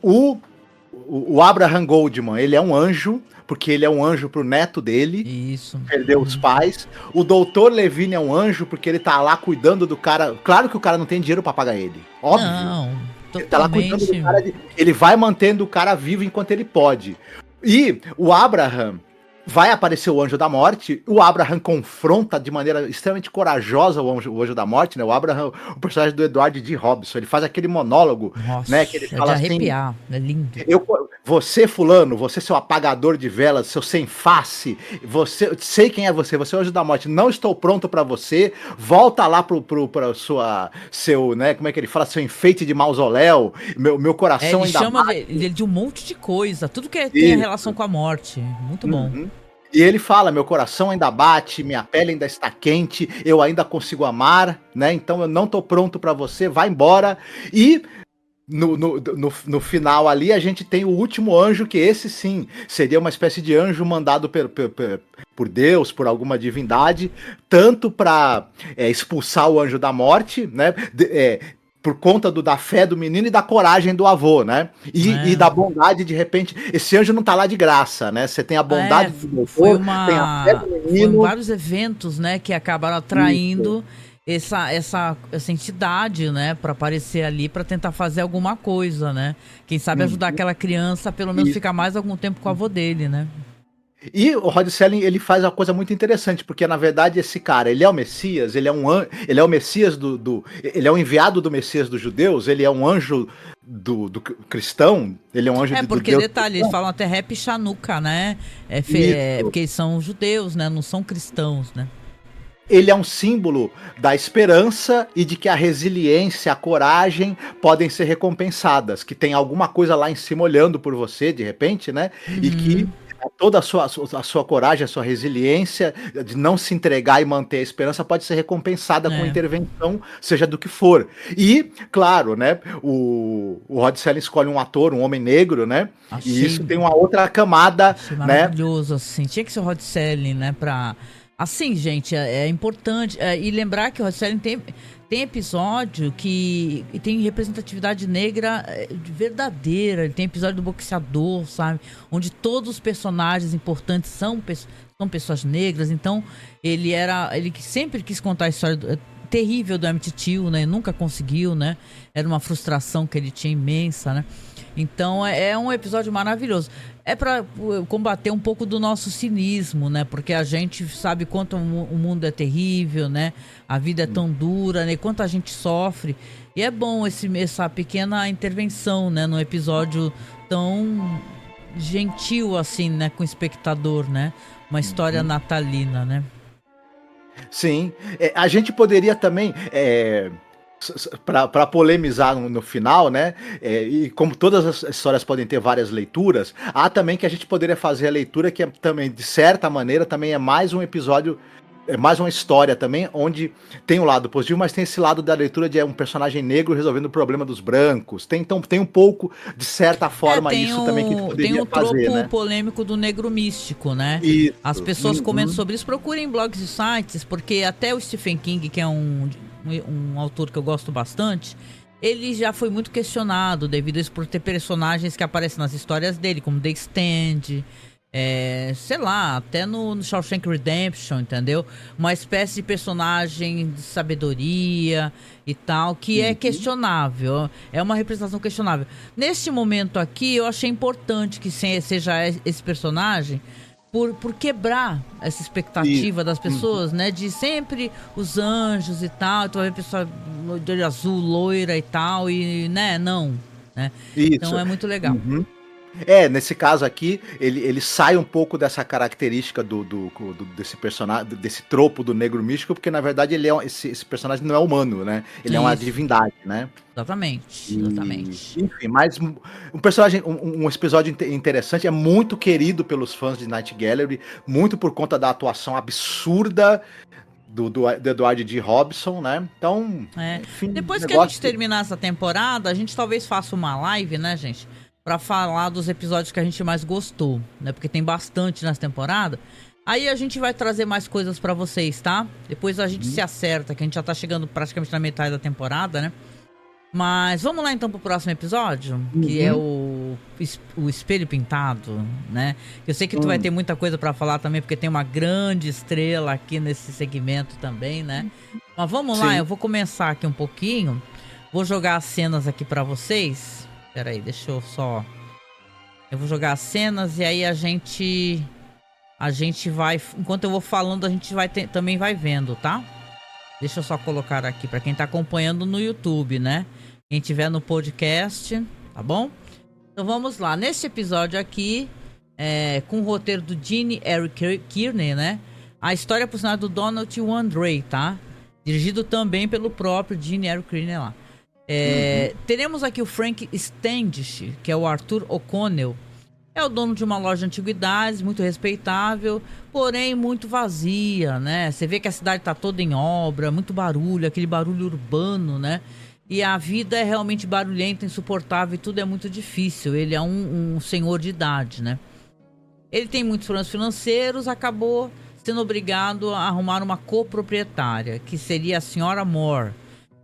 O Abraham Goldman, ele é um anjo, porque ele é um anjo pro neto dele. Isso. Perdeu os pais. O doutor Levine é um anjo, porque ele tá lá cuidando do cara. Claro que o cara não tem dinheiro pra pagar ele. Óbvio. Não, totalmente. Ele tá lá cuidando do cara. Ele vai mantendo o cara vivo enquanto ele pode. E o Abraham... Vai aparecer o Anjo da Morte, o Abraham confronta de maneira extremamente corajosa o Anjo da Morte, né? O Abraham, o personagem do Edward D. Robson, ele faz aquele monólogo, nossa, né? Que ele fala de arrepiar, assim, é lindo. Você fulano, você seu apagador de velas, seu sem face, sei quem é você é o Anjo da Morte, não estou pronto pra você, volta lá pra seu, né? Como é que ele fala? Seu enfeite de mausoléu, meu coração ele ainda chama ele de um monte de coisa, tudo que tem a relação com a morte, muito bom. E ele fala, meu coração ainda bate, minha pele ainda está quente, eu ainda consigo amar, né? Então eu não tô pronto pra você, vai embora. E no final ali a gente tem o último anjo, que esse sim seria uma espécie de anjo mandado por Deus, por alguma divindade, tanto para expulsar o Anjo da Morte, né? por conta da fé do menino e da coragem do avô, né? E da bondade, de repente, esse anjo não tá lá de graça, né? Você tem a bondade do doutor, tem a fé do menino. Foram vários eventos, né, que acabaram atraindo essa entidade, né, para aparecer ali, para tentar fazer alguma coisa, né? Quem sabe ajudar aquela criança a pelo menos ficar mais algum tempo com o avô dele, né? E o Rod Serling, ele faz uma coisa muito interessante, porque na verdade esse cara, ele é o Messias, ele é o Messias ele é o enviado do Messias dos judeus, ele é um anjo do cristão, ele é um anjo do Deus. Porque detalhe, eles falam até rap Chanukah, né? Porque eles são judeus, né? Não são cristãos, né? Ele é um símbolo da esperança e de que a resiliência, a coragem podem ser recompensadas, que tem alguma coisa lá em cima olhando por você, de repente, né? E que toda a sua coragem, a sua resiliência de não se entregar e manter a esperança pode ser recompensada com intervenção, seja do que for. E, claro, né, o Rod Serling escolhe um ator, um homem negro, né? E isso tem uma outra camada, né? Maravilhoso, assim. Tinha que ser o Rod Serling, né, Assim, gente, é importante. E lembrar que o Rod Serling tem episódio que tem representatividade negra verdadeira. Ele tem episódio do boxeador, sabe? Onde todos os personagens importantes são pessoas negras. Então, ele sempre quis contar a história terrível do Emmett Till, né? Nunca conseguiu, né? Era uma frustração que ele tinha imensa, né? Então é um episódio maravilhoso. É para combater um pouco do nosso cinismo, né? Porque a gente sabe quanto o mundo é terrível, né? A vida é tão dura, né? Quanto a gente sofre. E é bom essa pequena intervenção, né? Num episódio tão gentil assim, né? Com o espectador, né? Uma história natalina, né? Sim. A gente poderia também... para polemizar no final, né? E como todas as histórias podem ter várias leituras, há também que a gente poderia fazer a leitura que também, de certa maneira, também é mais um episódio, é mais uma história também, onde tem um lado positivo, mas tem esse lado da leitura de um personagem negro resolvendo o problema dos brancos. Então tem um pouco, de certa forma, isso também que a gente poderia fazer, tem o tropo né? polêmico do negro místico, né? Isso. As pessoas comentam sobre isso, procurem blogs e sites, porque até o Stephen King, que é um autor que eu gosto bastante, ele já foi muito questionado devido a isso, por ter personagens que aparecem nas histórias dele, como The Stand, sei lá, até no Shawshank Redemption, entendeu? Uma espécie de personagem de sabedoria e tal, que é questionável, é uma representação questionável. Neste momento aqui, eu achei importante que seja esse personagem, por quebrar essa expectativa das pessoas, né? De sempre os anjos e tal, então a pessoa de olho azul, loira e tal, e, né? Não, né? Isso. Então é muito legal. Nesse caso aqui, ele sai um pouco dessa característica desse personagem, desse tropo do negro místico, porque na verdade esse personagem não é humano, né? Ele é uma divindade, né? Exatamente. Enfim, mas um personagem, um episódio interessante, é muito querido pelos fãs de Night Gallery, muito por conta da atuação absurda do Edward G. Robson, né? Então, enfim, depois que a gente terminar essa temporada, a gente talvez faça uma live, né, gente? Pra falar dos episódios que a gente mais gostou, né? Porque tem bastante nessa temporada. Aí a gente vai trazer mais coisas pra vocês, tá? Depois a gente se acerta, que a gente já tá chegando praticamente na metade da temporada, né? Mas vamos lá então pro próximo episódio, que é o Espelho Pintado, né? Eu sei que tu vai ter muita coisa pra falar também, porque tem uma grande estrela aqui nesse segmento também, né? Mas vamos lá, eu vou começar aqui um pouquinho. Vou jogar as cenas aqui pra vocês. Peraí, deixa eu só... Eu vou jogar as cenas e aí a gente vai... Enquanto eu vou falando, a gente também vai vendo, tá? Deixa eu só colocar aqui pra quem tá acompanhando no YouTube, né? Quem tiver no podcast, tá bom? Então vamos lá. Nesse episódio aqui, com o roteiro do Gene Eric Kearney, né? A história, por sinal, do Donald Wandrei, tá? Dirigido também pelo próprio Gene Eric Kearney lá. Teremos aqui o Frank Standish, que é o Arthur O'Connell. É o dono de uma loja de antiguidades, muito respeitável, porém muito vazia, né? Você vê que a cidade tá toda em obra, muito barulho, aquele barulho urbano, né? E a vida é realmente barulhenta, insuportável e tudo é muito difícil. Ele é um senhor de idade, né? Ele tem muitos problemas financeiros, acabou sendo obrigado a arrumar uma coproprietária, que seria a senhora Moore.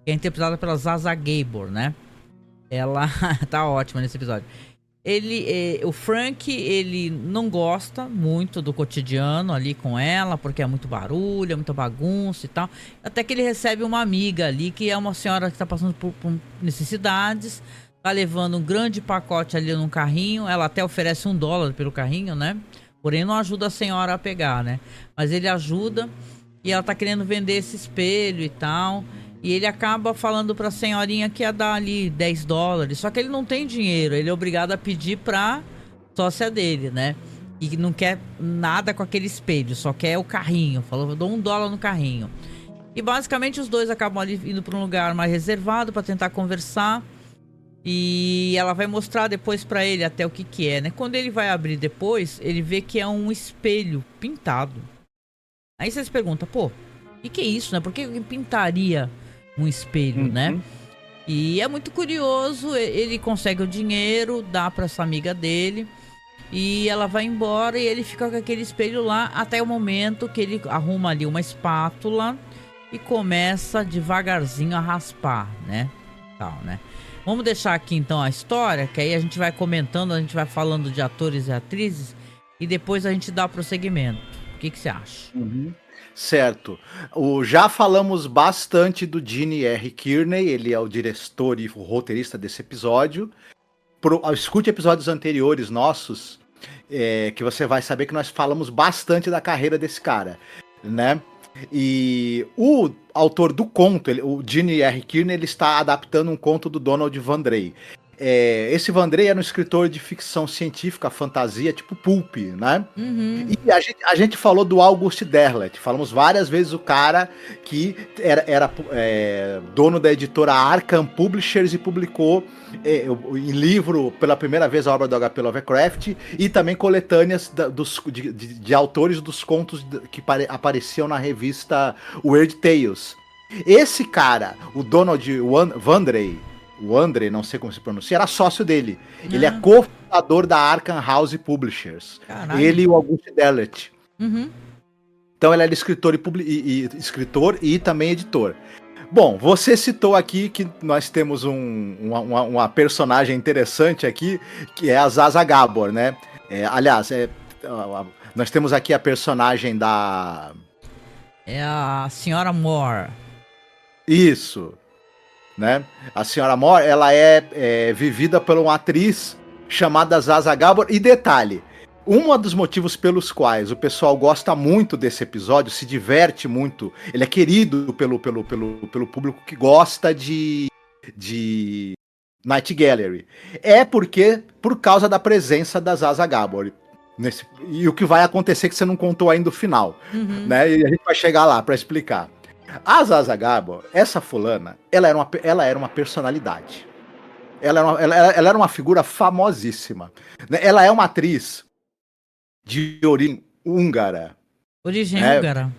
que é interpretada pela Zaza Gabor, né? Ela tá ótima nesse episódio. O Frank, ele não gosta muito do cotidiano ali com ela, porque é muito barulho, é muita bagunça e tal. Até que ele recebe uma amiga ali, que é uma senhora que tá passando por necessidades, tá levando um grande pacote ali num carrinho. Ela até oferece $1 pelo carrinho, né? Porém não ajuda a senhora a pegar, né? Mas ele ajuda e ela tá querendo vender esse espelho e tal. E ele acaba falando pra senhorinha que ia dar ali $10. Só que ele não tem dinheiro. Ele é obrigado a pedir pra sócia dele, né? E não quer nada com aquele espelho. Só quer o carrinho. Falou, eu dou $1 no carrinho. E basicamente os dois acabam ali indo pra um lugar mais reservado pra tentar conversar. E ela vai mostrar depois pra ele até o que é, né? Quando ele vai abrir depois, ele vê que é um espelho pintado. Aí você se pergunta, pô, o que é isso, né? Por que alguém pintaria um espelho, né? E é muito curioso, ele consegue o dinheiro, dá pra essa amiga dele e ela vai embora e ele fica com aquele espelho lá até o momento que ele arruma ali uma espátula e começa devagarzinho a raspar, né? Tal, né? Vamos deixar aqui então a história, que aí a gente vai comentando, a gente vai falando de atores e atrizes e depois a gente dá prosseguimento. O que você acha? Certo. Já falamos bastante do Gene R. Kearney, ele é o diretor e o roteirista desse episódio. Escute episódios anteriores nossos, que você vai saber que nós falamos bastante da carreira desse cara, né? E o autor do conto, o Gene R. Kearney, ele está adaptando um conto do Donald Vandrey. Esse Vandrey era um escritor de ficção científica, fantasia, tipo pulp, né? E a gente falou do August Derleth. Falamos várias vezes o cara que era dono da editora Arkham Publishers e publicou em livro pela primeira vez a obra do H.P. Lovecraft e também coletâneas de autores dos contos que apareciam na revista Weird Tales. Esse cara, o Donald Vandrey, o André, não sei como se pronuncia, era sócio dele. Ele é cofundador da Arkham House Publishers. Caralho. Ele e o August Derleth. Então ele era escritor e também editor. Bom, você citou aqui que nós temos uma personagem interessante aqui, que é a Zaza Gabor, né? Aliás, nós temos aqui a personagem da... É a Senhora Moore. Isso. Né? A Senhora Moore, ela é vivida por uma atriz chamada Zaza Gabor. E detalhe, um dos motivos pelos quais o pessoal gosta muito desse episódio, se diverte muito, ele é querido pelo público que gosta de Night Gallery, por causa da presença da Zaza Gabor. E o que vai acontecer que você não contou ainda o final, né? E a gente vai chegar lá para explicar. A Zaza Gabor, essa fulana, ela era uma personalidade. Ela era uma figura famosíssima. Ela é uma atriz de origem húngara. Origem húngara?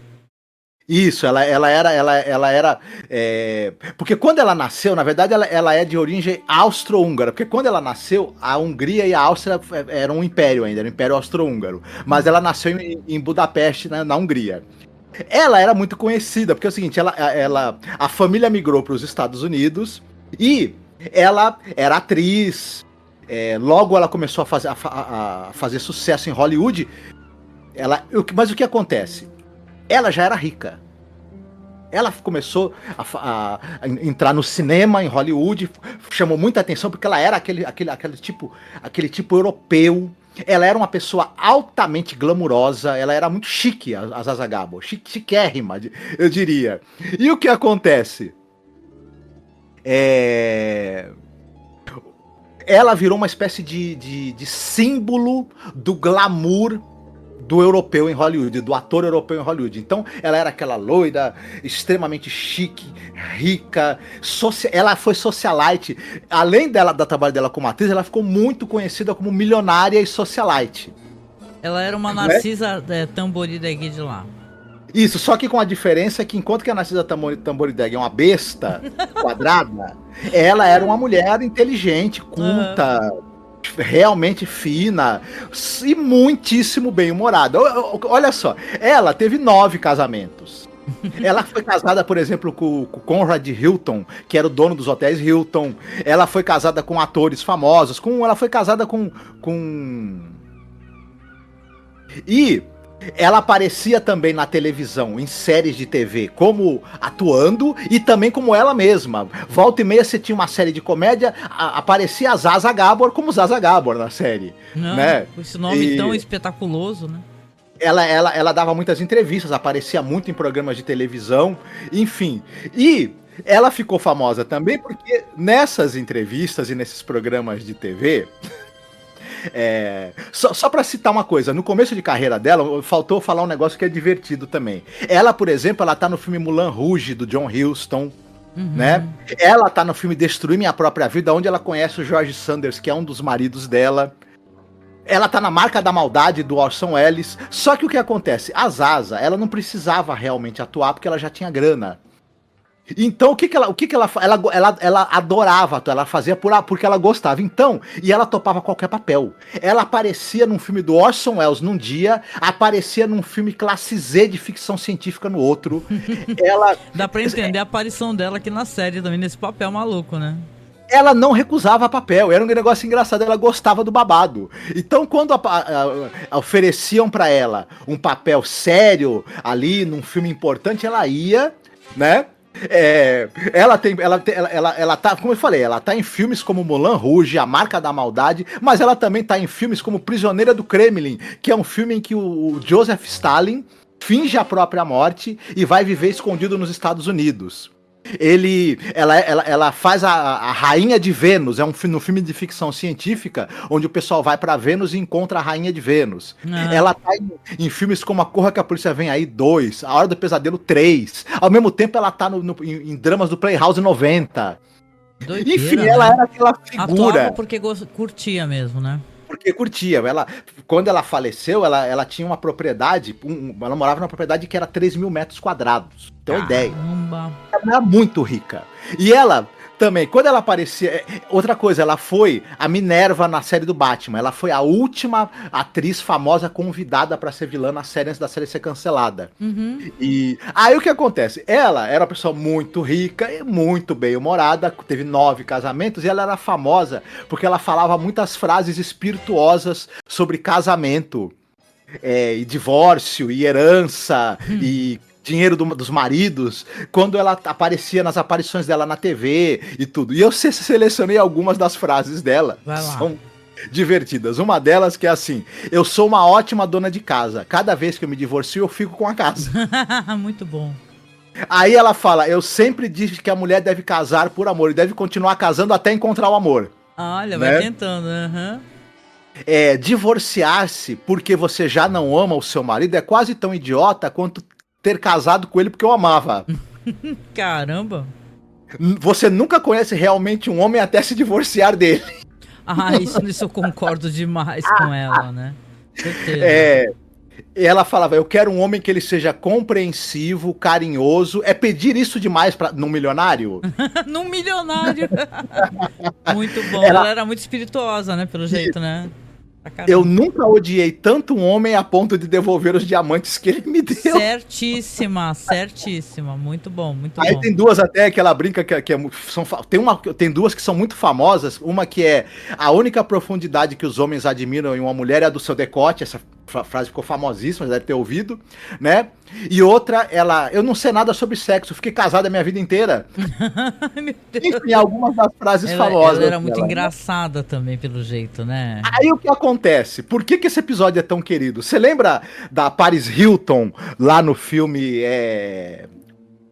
Isso, ela era... porque quando ela nasceu, na verdade, ela é de origem austro-húngara. Porque quando ela nasceu, a Hungria e a Áustria eram um império ainda, era um império austro-húngaro. Mas ela nasceu em Budapeste, na Hungria. Ela era muito conhecida, porque é o seguinte, a família migrou para os Estados Unidos e ela era atriz. Logo ela começou a fazer sucesso em Hollywood. Mas o que acontece? Ela já era rica. Ela começou a entrar no cinema em Hollywood, chamou muita atenção porque ela era aquele tipo europeu. Ela era uma pessoa altamente glamurosa, ela era muito chique, a Zaza Gabor, chiquérrima, eu diria. E o que acontece? Ela virou uma espécie de símbolo do glamour do europeu em Hollywood, do ator europeu em Hollywood. Então, ela era aquela loira, extremamente chique, rica, ela foi socialite. Além do trabalho dela como atriz, ela ficou muito conhecida como milionária e socialite. Ela era uma Narcisa Tamborideg de lá. Isso, só que com a diferença que enquanto que a Narcisa Tamborideg é uma besta quadrada, ela era uma mulher inteligente, culta, realmente fina e muitíssimo bem-humorada. Olha só, ela teve 9 casamentos. Ela foi casada, por exemplo, com o Conrad Hilton, que era o dono dos hotéis Hilton. Ela foi casada com atores famosos. Ela foi casada com... E ela aparecia também na televisão, em séries de TV, como atuando e também como ela mesma. Volta e meia você tinha uma série de comédia, aparecia a Zaza Gabor como Zaza Gabor na série. Não, né? Esse nome tão espetaculoso, né? Ela dava muitas entrevistas, aparecia muito em programas de televisão, enfim. E ela ficou famosa também porque nessas entrevistas e nesses programas de TV... Só pra citar uma coisa, no começo de carreira dela, faltou falar um negócio que é divertido também. Ela, por exemplo, ela tá no filme Moulin Rouge, do John Huston, né? Ela tá no filme Destruir Minha Própria Vida, onde ela conhece o George Sanders, que é um dos maridos dela. Ela tá na Marca da Maldade, do Orson Welles. Só que o que acontece? A Zaza, ela não precisava realmente atuar, porque ela já tinha grana. Então, o que ela adorava, ela fazia porque ela gostava. Então, e ela topava qualquer papel. Ela aparecia num filme do Orson Welles num dia, aparecia num filme classe Z de ficção científica no outro. Dá pra entender a aparição dela aqui na série também, nesse papel maluco, né? Ela não recusava papel, era um negócio engraçado, ela gostava do babado. Então, quando ofereciam pra ela um papel sério ali, num filme importante, ela ia, né? Ela tá, como eu falei, ela tá em filmes como Moulin Rouge, A Marca da Maldade, mas ela também tá em filmes como Prisioneira do Kremlin, que é um filme em que o Joseph Stalin finge a própria morte e vai viver escondido nos Estados Unidos. Ela faz a Rainha de Vênus, é um filme de ficção científica, onde o pessoal vai pra Vênus e encontra a Rainha de Vênus. Ela tá em filmes como A Corra que a Polícia Vem Aí 2, A Hora do Pesadelo 3. Ao mesmo tempo, ela tá em dramas do Playhouse 90. Doideira, enfim, ela era aquela figura. Atuava porque curtia mesmo, né? Porque curtia. Quando ela faleceu, ela tinha uma propriedade, ela morava numa propriedade que era 3 mil metros quadrados. Tem uma ideia. Ela era muito rica. E ela também, quando ela aparecia... Outra coisa, ela foi a Minerva na série do Batman. Ela foi a última atriz famosa convidada pra ser vilã na série antes da série ser cancelada. E aí o que acontece? Ela era uma pessoa muito rica e muito bem-humorada, teve 9 casamentos, e ela era famosa porque ela falava muitas frases espirituosas sobre casamento, e divórcio, e herança, e dinheiro dos maridos, quando ela aparecia nas aparições dela na TV e tudo. E eu selecionei algumas das frases dela. São divertidas. Uma delas que é assim: eu sou uma ótima dona de casa. Cada vez que eu me divorcio, eu fico com a casa. Muito bom. Aí ela fala: eu sempre disse que a mulher deve casar por amor e deve continuar casando até encontrar o amor. Olha, né? Vai tentando. Divorciar-se porque você já não ama o seu marido é quase tão idiota quanto ter casado com ele porque eu amava. Caramba. Você nunca conhece realmente um homem até se divorciar dele. Isso eu concordo demais com ela, né? Certeza. Ela falava: eu quero um homem que ele seja compreensivo, carinhoso. É pedir isso demais num milionário? Num milionário. Muito bom. Ela era muito espirituosa, né? Pelo jeito, né? Eu nunca odiei tanto um homem a ponto de devolver os diamantes que ele me deu. Certíssima. Muito bom, muito bom. Aí tem duas até que ela brinca tem duas que são muito famosas. Uma que é: a única profundidade que os homens admiram em uma mulher é a do seu decote. Essa frase ficou famosíssima, já deve ter ouvido, né? E outra, eu não sei nada sobre sexo, fiquei casada a minha vida inteira. Meu Deus. Enfim, algumas das frases famosas. Ela era muito engraçada também, pelo jeito, né? Aí o que acontece? Por que esse episódio é tão querido? Você lembra da Paris Hilton lá no filme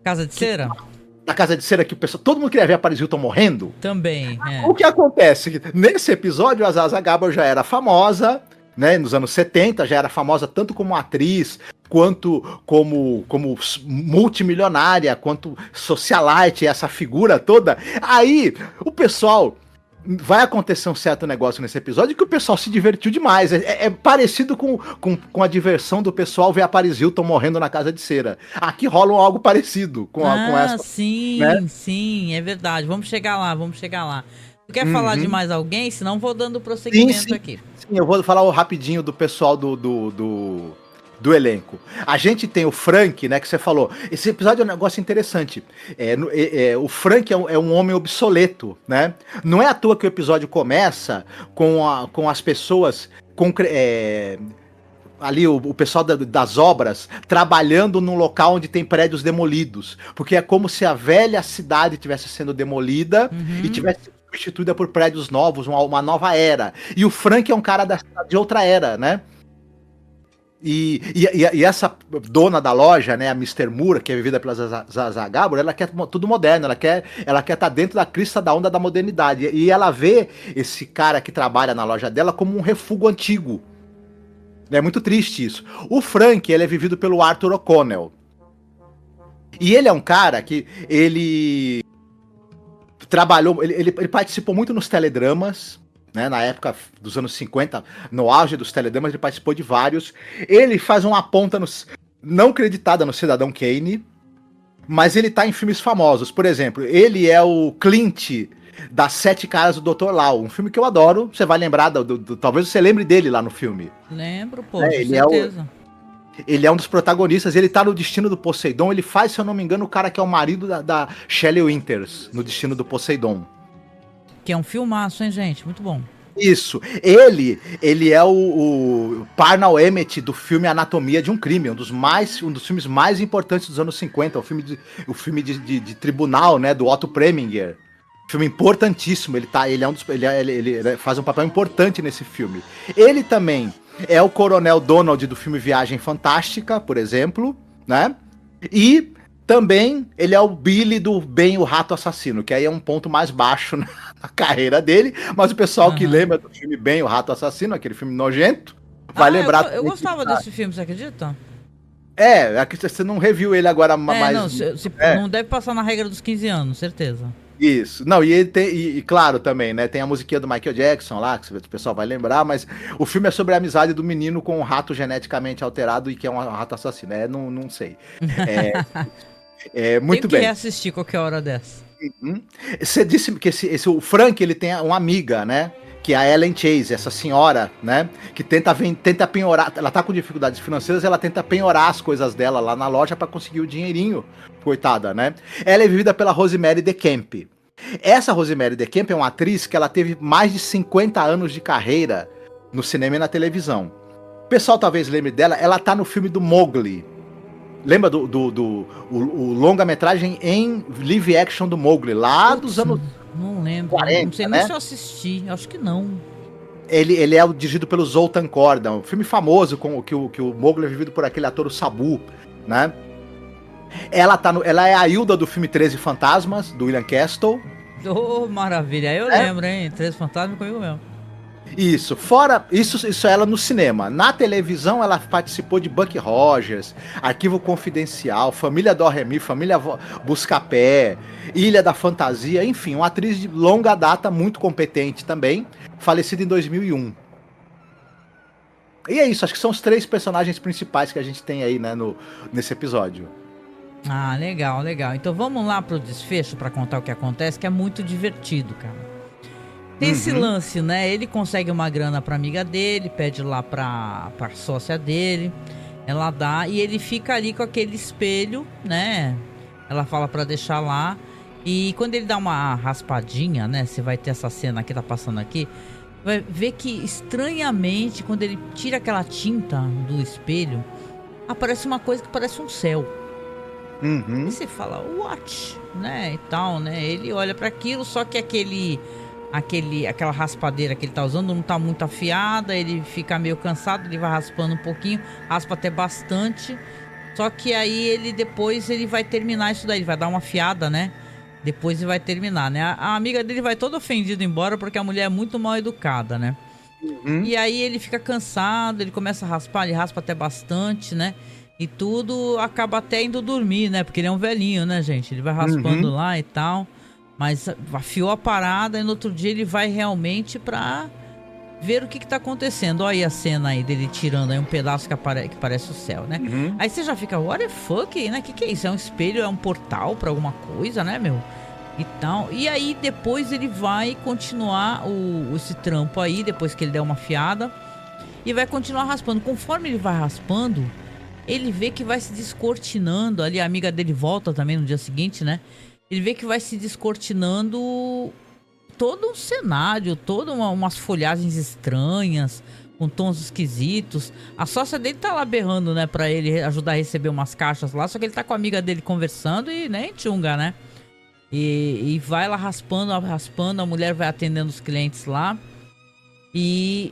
Casa de Cera? Na Casa de Cera, que todo mundo queria ver a Paris Hilton morrendo? Também, O que acontece? Nesse episódio, a Zaza Gabor já era famosa, né, nos anos 70, já era famosa tanto como atriz, quanto como multimilionária, quanto socialite, essa figura toda. Aí, o pessoal... Vai acontecer um certo negócio nesse episódio que o pessoal se divertiu demais. É parecido com a diversão do pessoal ver a Paris Hilton morrendo na Casa de Cera. Aqui rola algo parecido com essa. Sim, né? Sim, é verdade. Vamos chegar lá. Tu quer falar de mais alguém? Senão vou dando prosseguimento aqui. Sim, eu vou falar rapidinho do pessoal do do elenco. A gente tem o Frank, né, que você falou. Esse episódio é um negócio interessante. O Frank é um homem obsoleto, né? Não é à toa que o episódio começa com as pessoas... ali o pessoal das obras trabalhando num local onde tem prédios demolidos. Porque é como se a velha cidade estivesse sendo demolida e tivesse sido substituída por prédios novos, uma nova era. E o Frank é um cara de outra era, né? E essa dona da loja, né, a Mr. Moore, que é vivida pela Zsa Gabor, ela quer tudo moderno, ela quer estar dentro da crista da onda da modernidade. E ela vê esse cara que trabalha na loja dela como um refúgio antigo. É muito triste isso. O Frank, ele é vivido pelo Arthur O'Connell. E ele é um cara que ele trabalhou, ele participou muito nos teledramas, né, na época dos anos 50, no auge dos teledramas, ele participou de vários. Ele faz uma ponta não creditada no Cidadão Kane, mas ele tá em filmes famosos. Por exemplo, ele é o Clint das Sete Caras do Dr. Lau, um filme que eu adoro. Você vai lembrar, talvez você lembre dele lá no filme. Lembro, pô, com certeza. Ele é um dos protagonistas, ele tá no Destino do Poseidon, ele faz, se eu não me engano, o cara que é o marido da Shelley Winters, no Destino do Poseidon. Que é um filmaço, hein, gente? Muito bom. Isso. Ele é o Parnell Emmett do filme Anatomia de um Crime, um dos filmes mais importantes dos anos 50, o filme de tribunal, né, do Otto Preminger. Filme importantíssimo, ele faz um papel importante nesse filme. Ele também é o Coronel Donald do filme Viagem Fantástica, por exemplo, né? E também ele é o Billy do Ben, o Rato Assassino, que aí é um ponto mais baixo na carreira dele, mas o pessoal que lembra do filme Ben, o Rato Assassino, aquele filme nojento, vai lembrar. Eu gostava desse filme, você acredita? Aqui você não reviu ele agora mais... Não deve passar na regra dos 15 anos, certeza. Isso. Não, e ele tem, e claro também, né, tem a musiquinha do Michael Jackson lá, que o pessoal vai lembrar, mas o filme é sobre a amizade do menino com um rato geneticamente alterado e que é um rato assassino. Não sei. Muito bem. Tem que reassistir qualquer hora dessa. Você disse que o Frank, ele tem uma amiga, né, que é a Ellen Chase, essa senhora, né, que tenta penhorar, ela tá com dificuldades financeiras, ela tenta penhorar as coisas dela lá na loja para conseguir o dinheirinho, coitada, né. Ela é vivida pela Rosemary DeCamp. Essa Rosemary DeCamp é uma atriz que ela teve mais de 50 anos de carreira no cinema e na televisão. O pessoal talvez lembre dela, ela tá no filme do Mowgli. Lembra do longa-metragem em live action do Mowgli, lá dos anos... Não lembro, 40, não sei nem se eu assisti, acho que não. Ele é dirigido pelo Zoltan Korda, um filme famoso com que o Mowgli é vivido por aquele ator, o Sabu, né? Ela é a Hilda do filme 13 Fantasmas, do William Castle. Oh, maravilha, eu lembro, hein? 13 Fantasmas comigo mesmo. Isso, fora isso é ela no cinema. Na televisão ela participou de Buck Rogers, Arquivo Confidencial, Família Dorremi, Família Buscapé, Ilha da Fantasia, enfim, uma atriz de longa data, muito competente também, falecida em 2001. E é isso, acho que são os 3 personagens principais que a gente tem aí, né, nesse episódio. Ah, legal. Então vamos lá pro desfecho pra contar o que acontece, que é muito divertido, cara. Tem esse lance, né? Ele consegue uma grana pra amiga dele, pede lá pra sócia dele, ela dá, e ele fica ali com aquele espelho, né? Ela fala pra deixar lá, e quando ele dá uma raspadinha, né? Você vai ter essa cena que tá passando aqui, vai ver que estranhamente, quando ele tira aquela tinta do espelho, aparece uma coisa que parece um céu. E você fala, what? Né? E tal, né? Ele olha pra aquilo, só que aquela raspadeira que ele tá usando não tá muito afiada, ele fica meio cansado, ele vai raspando um pouquinho, raspa até bastante, só que aí ele vai terminar isso daí, ele vai dar uma afiada, né? Depois ele vai terminar, né? A amiga dele vai toda ofendida embora porque a mulher é muito mal educada, né? E aí ele fica cansado, ele começa a raspar, ele raspa até bastante, né? E tudo, acaba até indo dormir, né? Porque ele é um velhinho, né, gente? Ele vai raspando lá e tal. Mas afiou a parada e no outro dia ele vai realmente pra ver o que tá acontecendo. Olha aí a cena aí dele tirando aí um pedaço que parece o céu, né? Aí você já fica, what the fuck, né? Que é isso? É um espelho, é um portal pra alguma coisa, né, meu? E tal. E aí depois ele vai continuar esse trampo aí, depois que ele der uma afiada. E vai continuar raspando. Conforme ele vai raspando, ele vê que vai se descortinando, ali a amiga dele volta também no dia seguinte, né? Ele vê que vai se descortinando todo um cenário, todas umas folhagens estranhas, com tons esquisitos. A sócia dele tá lá berrando, né, pra ele ajudar a receber umas caixas lá, só que ele tá com a amiga dele conversando e nem tchunga, né? E vai lá raspando, a mulher vai atendendo os clientes lá. E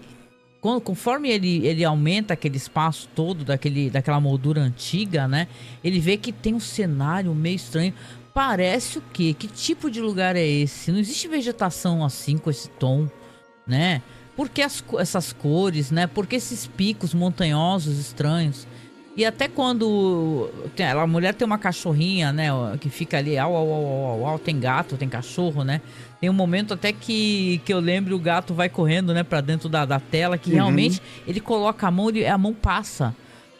conforme ele aumenta aquele espaço todo daquela moldura antiga, né? Ele vê que tem um cenário meio estranho. Parece o quê? Que tipo de lugar é esse? Não existe vegetação assim, com esse tom, né? Por que essas cores, né? Por que esses picos montanhosos estranhos? E até quando a mulher tem uma cachorrinha, né? Que fica ali, tem gato, tem cachorro, né? Tem um momento até que eu lembro, o gato vai correndo, né? Pra dentro da tela, que realmente ele coloca a mão, a mão passa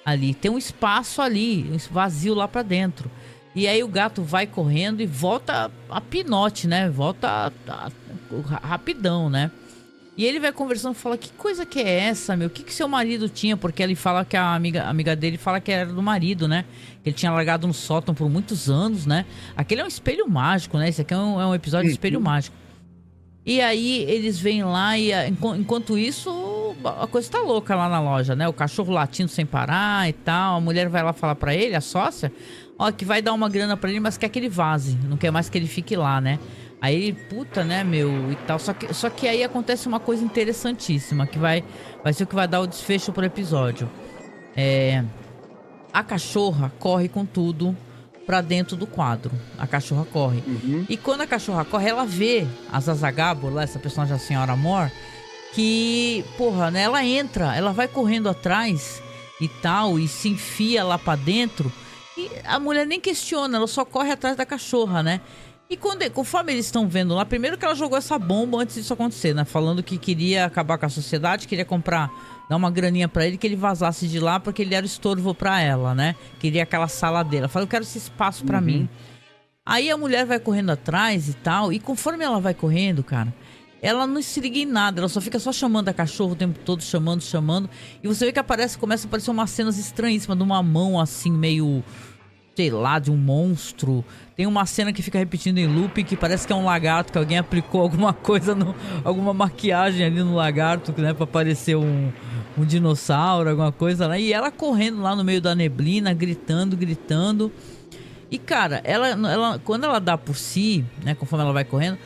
ali. Tem um espaço ali, um vazio lá pra dentro. E aí o gato vai correndo e volta a pinote, né? Volta rapidão, né? E ele vai conversando, fala, que coisa que é essa, meu? O que seu marido tinha? Porque ele fala que a amiga dele fala que era do marido, né? Que ele tinha largado no sótão por muitos anos, né? Aquele é um espelho mágico, né? Esse aqui é um episódio de espelho mágico. E aí eles vêm lá e enquanto isso a coisa tá louca lá na loja, né? O cachorro latindo sem parar e tal. A mulher vai lá falar pra ele, a sócia, ó, que vai dar uma grana pra ele, mas quer que ele vaze. Não quer mais que ele fique lá, né? Aí ele, puta, né, meu, e tal. Só que aí acontece uma coisa interessantíssima, que vai ser o que vai dar o desfecho pro episódio. A cachorra corre com tudo pra dentro do quadro. A cachorra corre. E quando a cachorra corre, ela vê a Zsa Gabor, lá, essa personagem, a Senhora Amor, que, porra, né, ela vai correndo atrás e tal, e se enfia lá pra dentro. E a mulher nem questiona, ela só corre atrás da cachorra, né? E conforme eles estão vendo lá, primeiro que ela jogou essa bomba antes disso acontecer, né? Falando que queria acabar com a sociedade, queria dar uma graninha pra ele, que ele vazasse de lá, porque ele era estorvo pra ela, né? Queria aquela sala dela. Falou, eu quero esse espaço pra mim. Aí a mulher vai correndo atrás e tal, e conforme ela vai correndo, cara, ela não se liga em nada, ela só fica só chamando a cachorro o tempo todo, chamando. E você vê que começa a aparecer umas cenas estranhíssimas, de uma mão assim, meio, sei lá, de um monstro. Tem uma cena que fica repetindo em loop, que parece que é um lagarto, que alguém aplicou alguma coisa, alguma maquiagem ali no lagarto, né, pra parecer um dinossauro, alguma coisa lá. E ela correndo lá no meio da neblina, gritando. E, cara, ela quando ela dá por si, né, conforme ela vai correndo,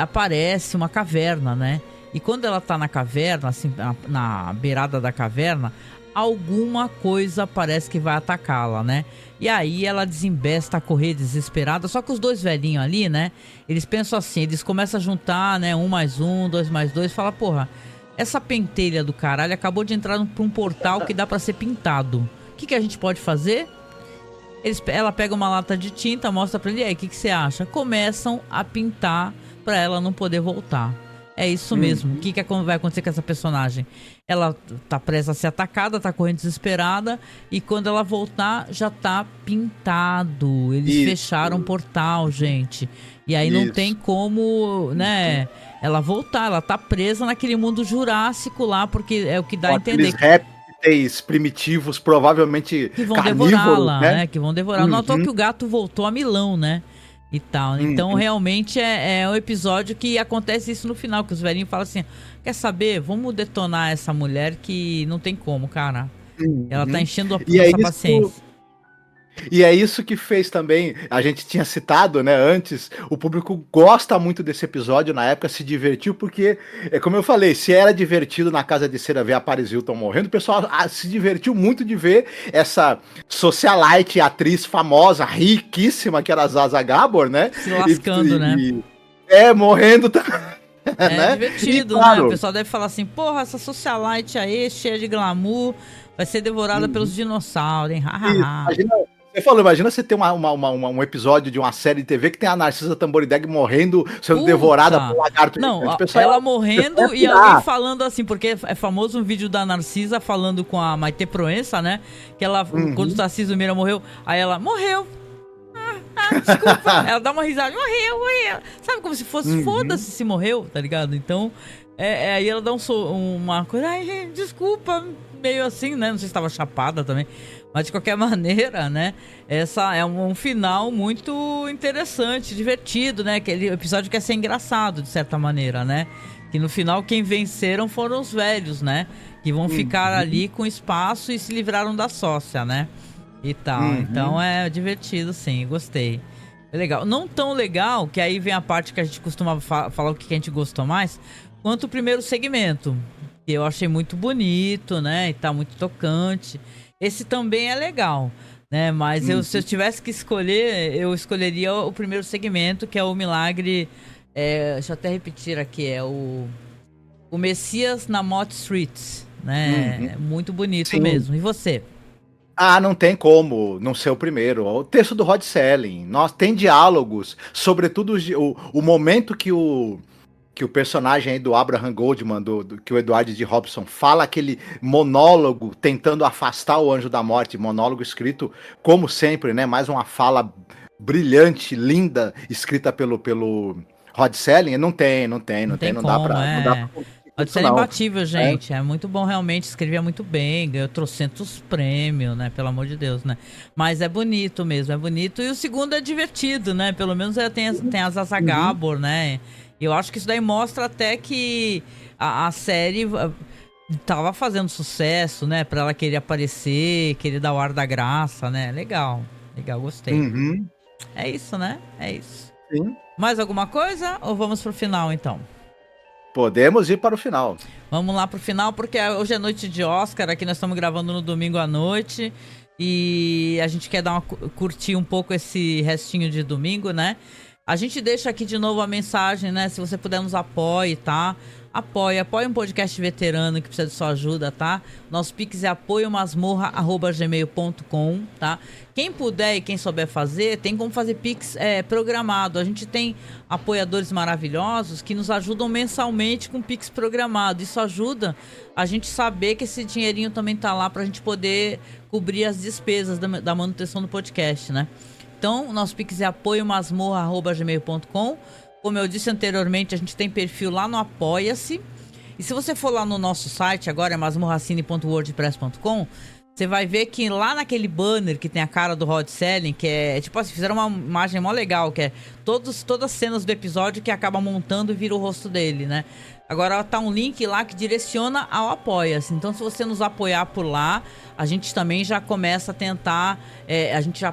aparece uma caverna, né? E quando ela tá na caverna, assim, na beirada da caverna, alguma coisa parece que vai atacá-la, né? E aí ela desembesta a correr desesperada. Só que os dois velhinhos ali, né? Eles pensam assim, eles começam a juntar, né? 1 mais 1, 2 mais 2. Fala, porra, essa pentelha do caralho acabou de entrar pra um portal que dá pra ser pintado. O que a gente pode fazer? Ela pega uma lata de tinta, mostra pra ele, e aí, o que você acha? Começam a pintar pra ela não poder voltar. É isso mesmo. O que vai acontecer com essa personagem? Ela tá presa a ser atacada, tá correndo desesperada, e quando ela voltar, já tá pintado. Eles fecharam o portal, gente. E aí não tem como, né, ela voltar. Ela tá presa naquele mundo jurássico lá, porque é o que dá a entender. Répteis primitivos, provavelmente que vão devorá-la, né? Que vão devorar. Notou que o gato voltou a milão, né? E tal. Então, realmente é um episódio que acontece isso no final, que os velhinhos falam assim, quer saber? Vamos detonar essa mulher que não tem como, cara. Ela tá enchendo a nossa paciência. E é isso que fez também, a gente tinha citado, né, antes, o público gosta muito desse episódio, na época se divertiu, porque, como eu falei, se era divertido na Casa de Cera ver a Paris Hilton morrendo, o pessoal se divertiu muito de ver essa socialite, atriz famosa, riquíssima, que era a Zsa Gabor, né? Se lascando, né? Morrendo também. Né? Divertido, claro, né? O pessoal deve falar assim, porra, essa socialite aí, cheia de glamour, vai ser devorada pelos dinossauros, hein? Imagina você ter um episódio de uma série de TV que tem a Narcisa Tamborindeg morrendo, sendo devorada por um lagarto. Não, ela morrendo e alguém falando assim, porque é famoso um vídeo da Narcisa falando com a Maite Proença, né? Que ela, quando o Tarcísio Meira morreu, aí ela morreu. Desculpa. Ela dá uma risada, morreu. Sabe, como se fosse, foda-se se morreu, tá ligado? Então, aí ela dá uma coisa, ai, desculpa, meio assim, né? Não sei se estava chapada também. Mas de qualquer maneira, né? Essa é um final muito interessante, divertido, né? Aquele episódio que ia ser engraçado, de certa maneira, né? Que no final quem venceram foram os velhos, né? Que vão ficar ali com espaço e se livraram da sócia, né? E tal. Então é divertido, sim. Gostei. É legal. Não tão legal, que aí vem a parte que a gente costuma falar o que a gente gostou mais, quanto o primeiro segmento. Que eu achei muito bonito, né? E tá muito tocante. Esse também é legal, né? Mas se eu tivesse que escolher, eu escolheria o primeiro segmento, que é o Milagre. Deixa eu até repetir aqui, é o Messias na Mott Street, né? Muito bonito. Sim. Mesmo. E você? Não tem como não ser o primeiro. O texto do Rod Serling, tem diálogos, sobretudo o momento que o personagem aí do Abraham Goldman, que o Edward D. Robson fala aquele monólogo tentando afastar o Anjo da Morte, monólogo escrito, como sempre, né? Mais uma fala brilhante, linda, escrita pelo Rod Serling. Não dá pra Pode ser imbatível, gente. É muito bom, realmente. Escrevia muito bem. Ganhou trocentos prêmios, né? Pelo amor de Deus, né? Mas é bonito mesmo, é bonito. E o segundo é divertido, né? Pelo menos tem a Zaza Gabor, né? E eu acho que isso daí mostra até que a série tava fazendo sucesso, né? Pra ela querer aparecer, querer dar o ar da graça, né? Legal, gostei. É isso, né? É isso. Sim. Mais alguma coisa? Ou vamos pro final, então? Podemos ir para o final. Vamos lá pro final, porque hoje é noite de Oscar, aqui nós estamos gravando no domingo à noite e a gente quer curtir um pouco esse restinho de domingo, né? A gente deixa aqui de novo a mensagem, né? Se você puder nos apoie, tá? Apoie um podcast veterano que precisa de sua ajuda, tá? Nosso Pix é apoiomasmorra@gmail.com, tá? Quem puder e quem souber fazer, tem como fazer Pix programado. A gente tem apoiadores maravilhosos que nos ajudam mensalmente com Pix programado. Isso ajuda a gente saber que esse dinheirinho também tá lá pra gente poder cobrir as despesas da manutenção do podcast, né? Então, nosso Pix é apoiomasmorra@gmail.com. Como eu disse anteriormente, a gente tem perfil lá no Apoia-se. E se você for lá no nosso site, agora é masmorracine.wordpress.com, você vai ver que lá naquele banner que tem a cara do Rod Serling, que é tipo assim, fizeram uma imagem mó legal, que é todas as cenas do episódio que acaba montando e vira o rosto dele, né? Agora tá um link lá que direciona ao Apoia-se. Então, se você nos apoiar por lá, a gente também já começa a tentar... a gente já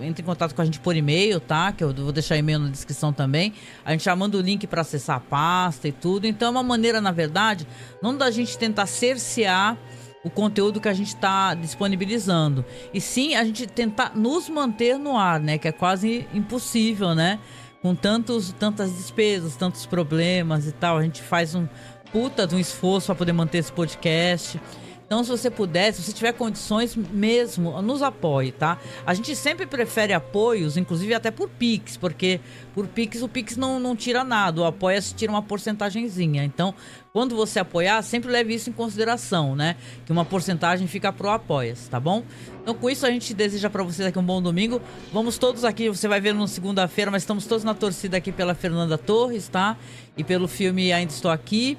entra em contato com a gente por e-mail, tá? Que eu vou deixar e-mail na descrição também. A gente já manda o link para acessar a pasta e tudo. Então é uma maneira, na verdade, não da gente tentar cercear o conteúdo que a gente está disponibilizando, e sim a gente tentar nos manter no ar, né? Que é quase impossível, né? Com tantas despesas, tantos problemas e tal. A gente faz um puta de um esforço para poder manter esse podcast. Então, se você puder, se você tiver condições mesmo, nos apoie, tá? A gente sempre prefere apoios, inclusive até por Pix, porque por Pix o Pix não tira nada, o Apoia-se tira uma porcentagenzinha. Então, quando você apoiar, sempre leve isso em consideração, né? Que uma porcentagem fica pro Apoia-se, tá bom? Então, com isso, a gente deseja pra vocês aqui um bom domingo. Vamos todos aqui, você vai ver na segunda-feira, mas estamos todos na torcida aqui pela Fernanda Torres, tá? E pelo filme Ainda Estou Aqui.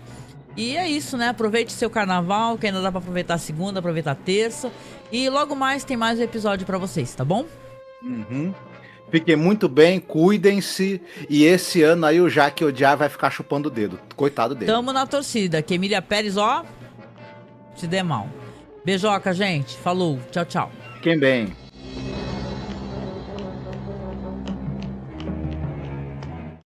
E é isso, né? Aproveite seu carnaval, que ainda dá pra aproveitar a segunda, aproveitar a terça. E logo mais tem mais um episódio pra vocês, tá bom? Fiquem muito bem, cuidem-se. E esse ano aí o Jaque Odiar vai ficar chupando o dedo. Coitado dele. Tamo na torcida, que Emília Pérez, ó, se dê mal. Beijoca, gente. Falou. Tchau, tchau. Fiquem bem.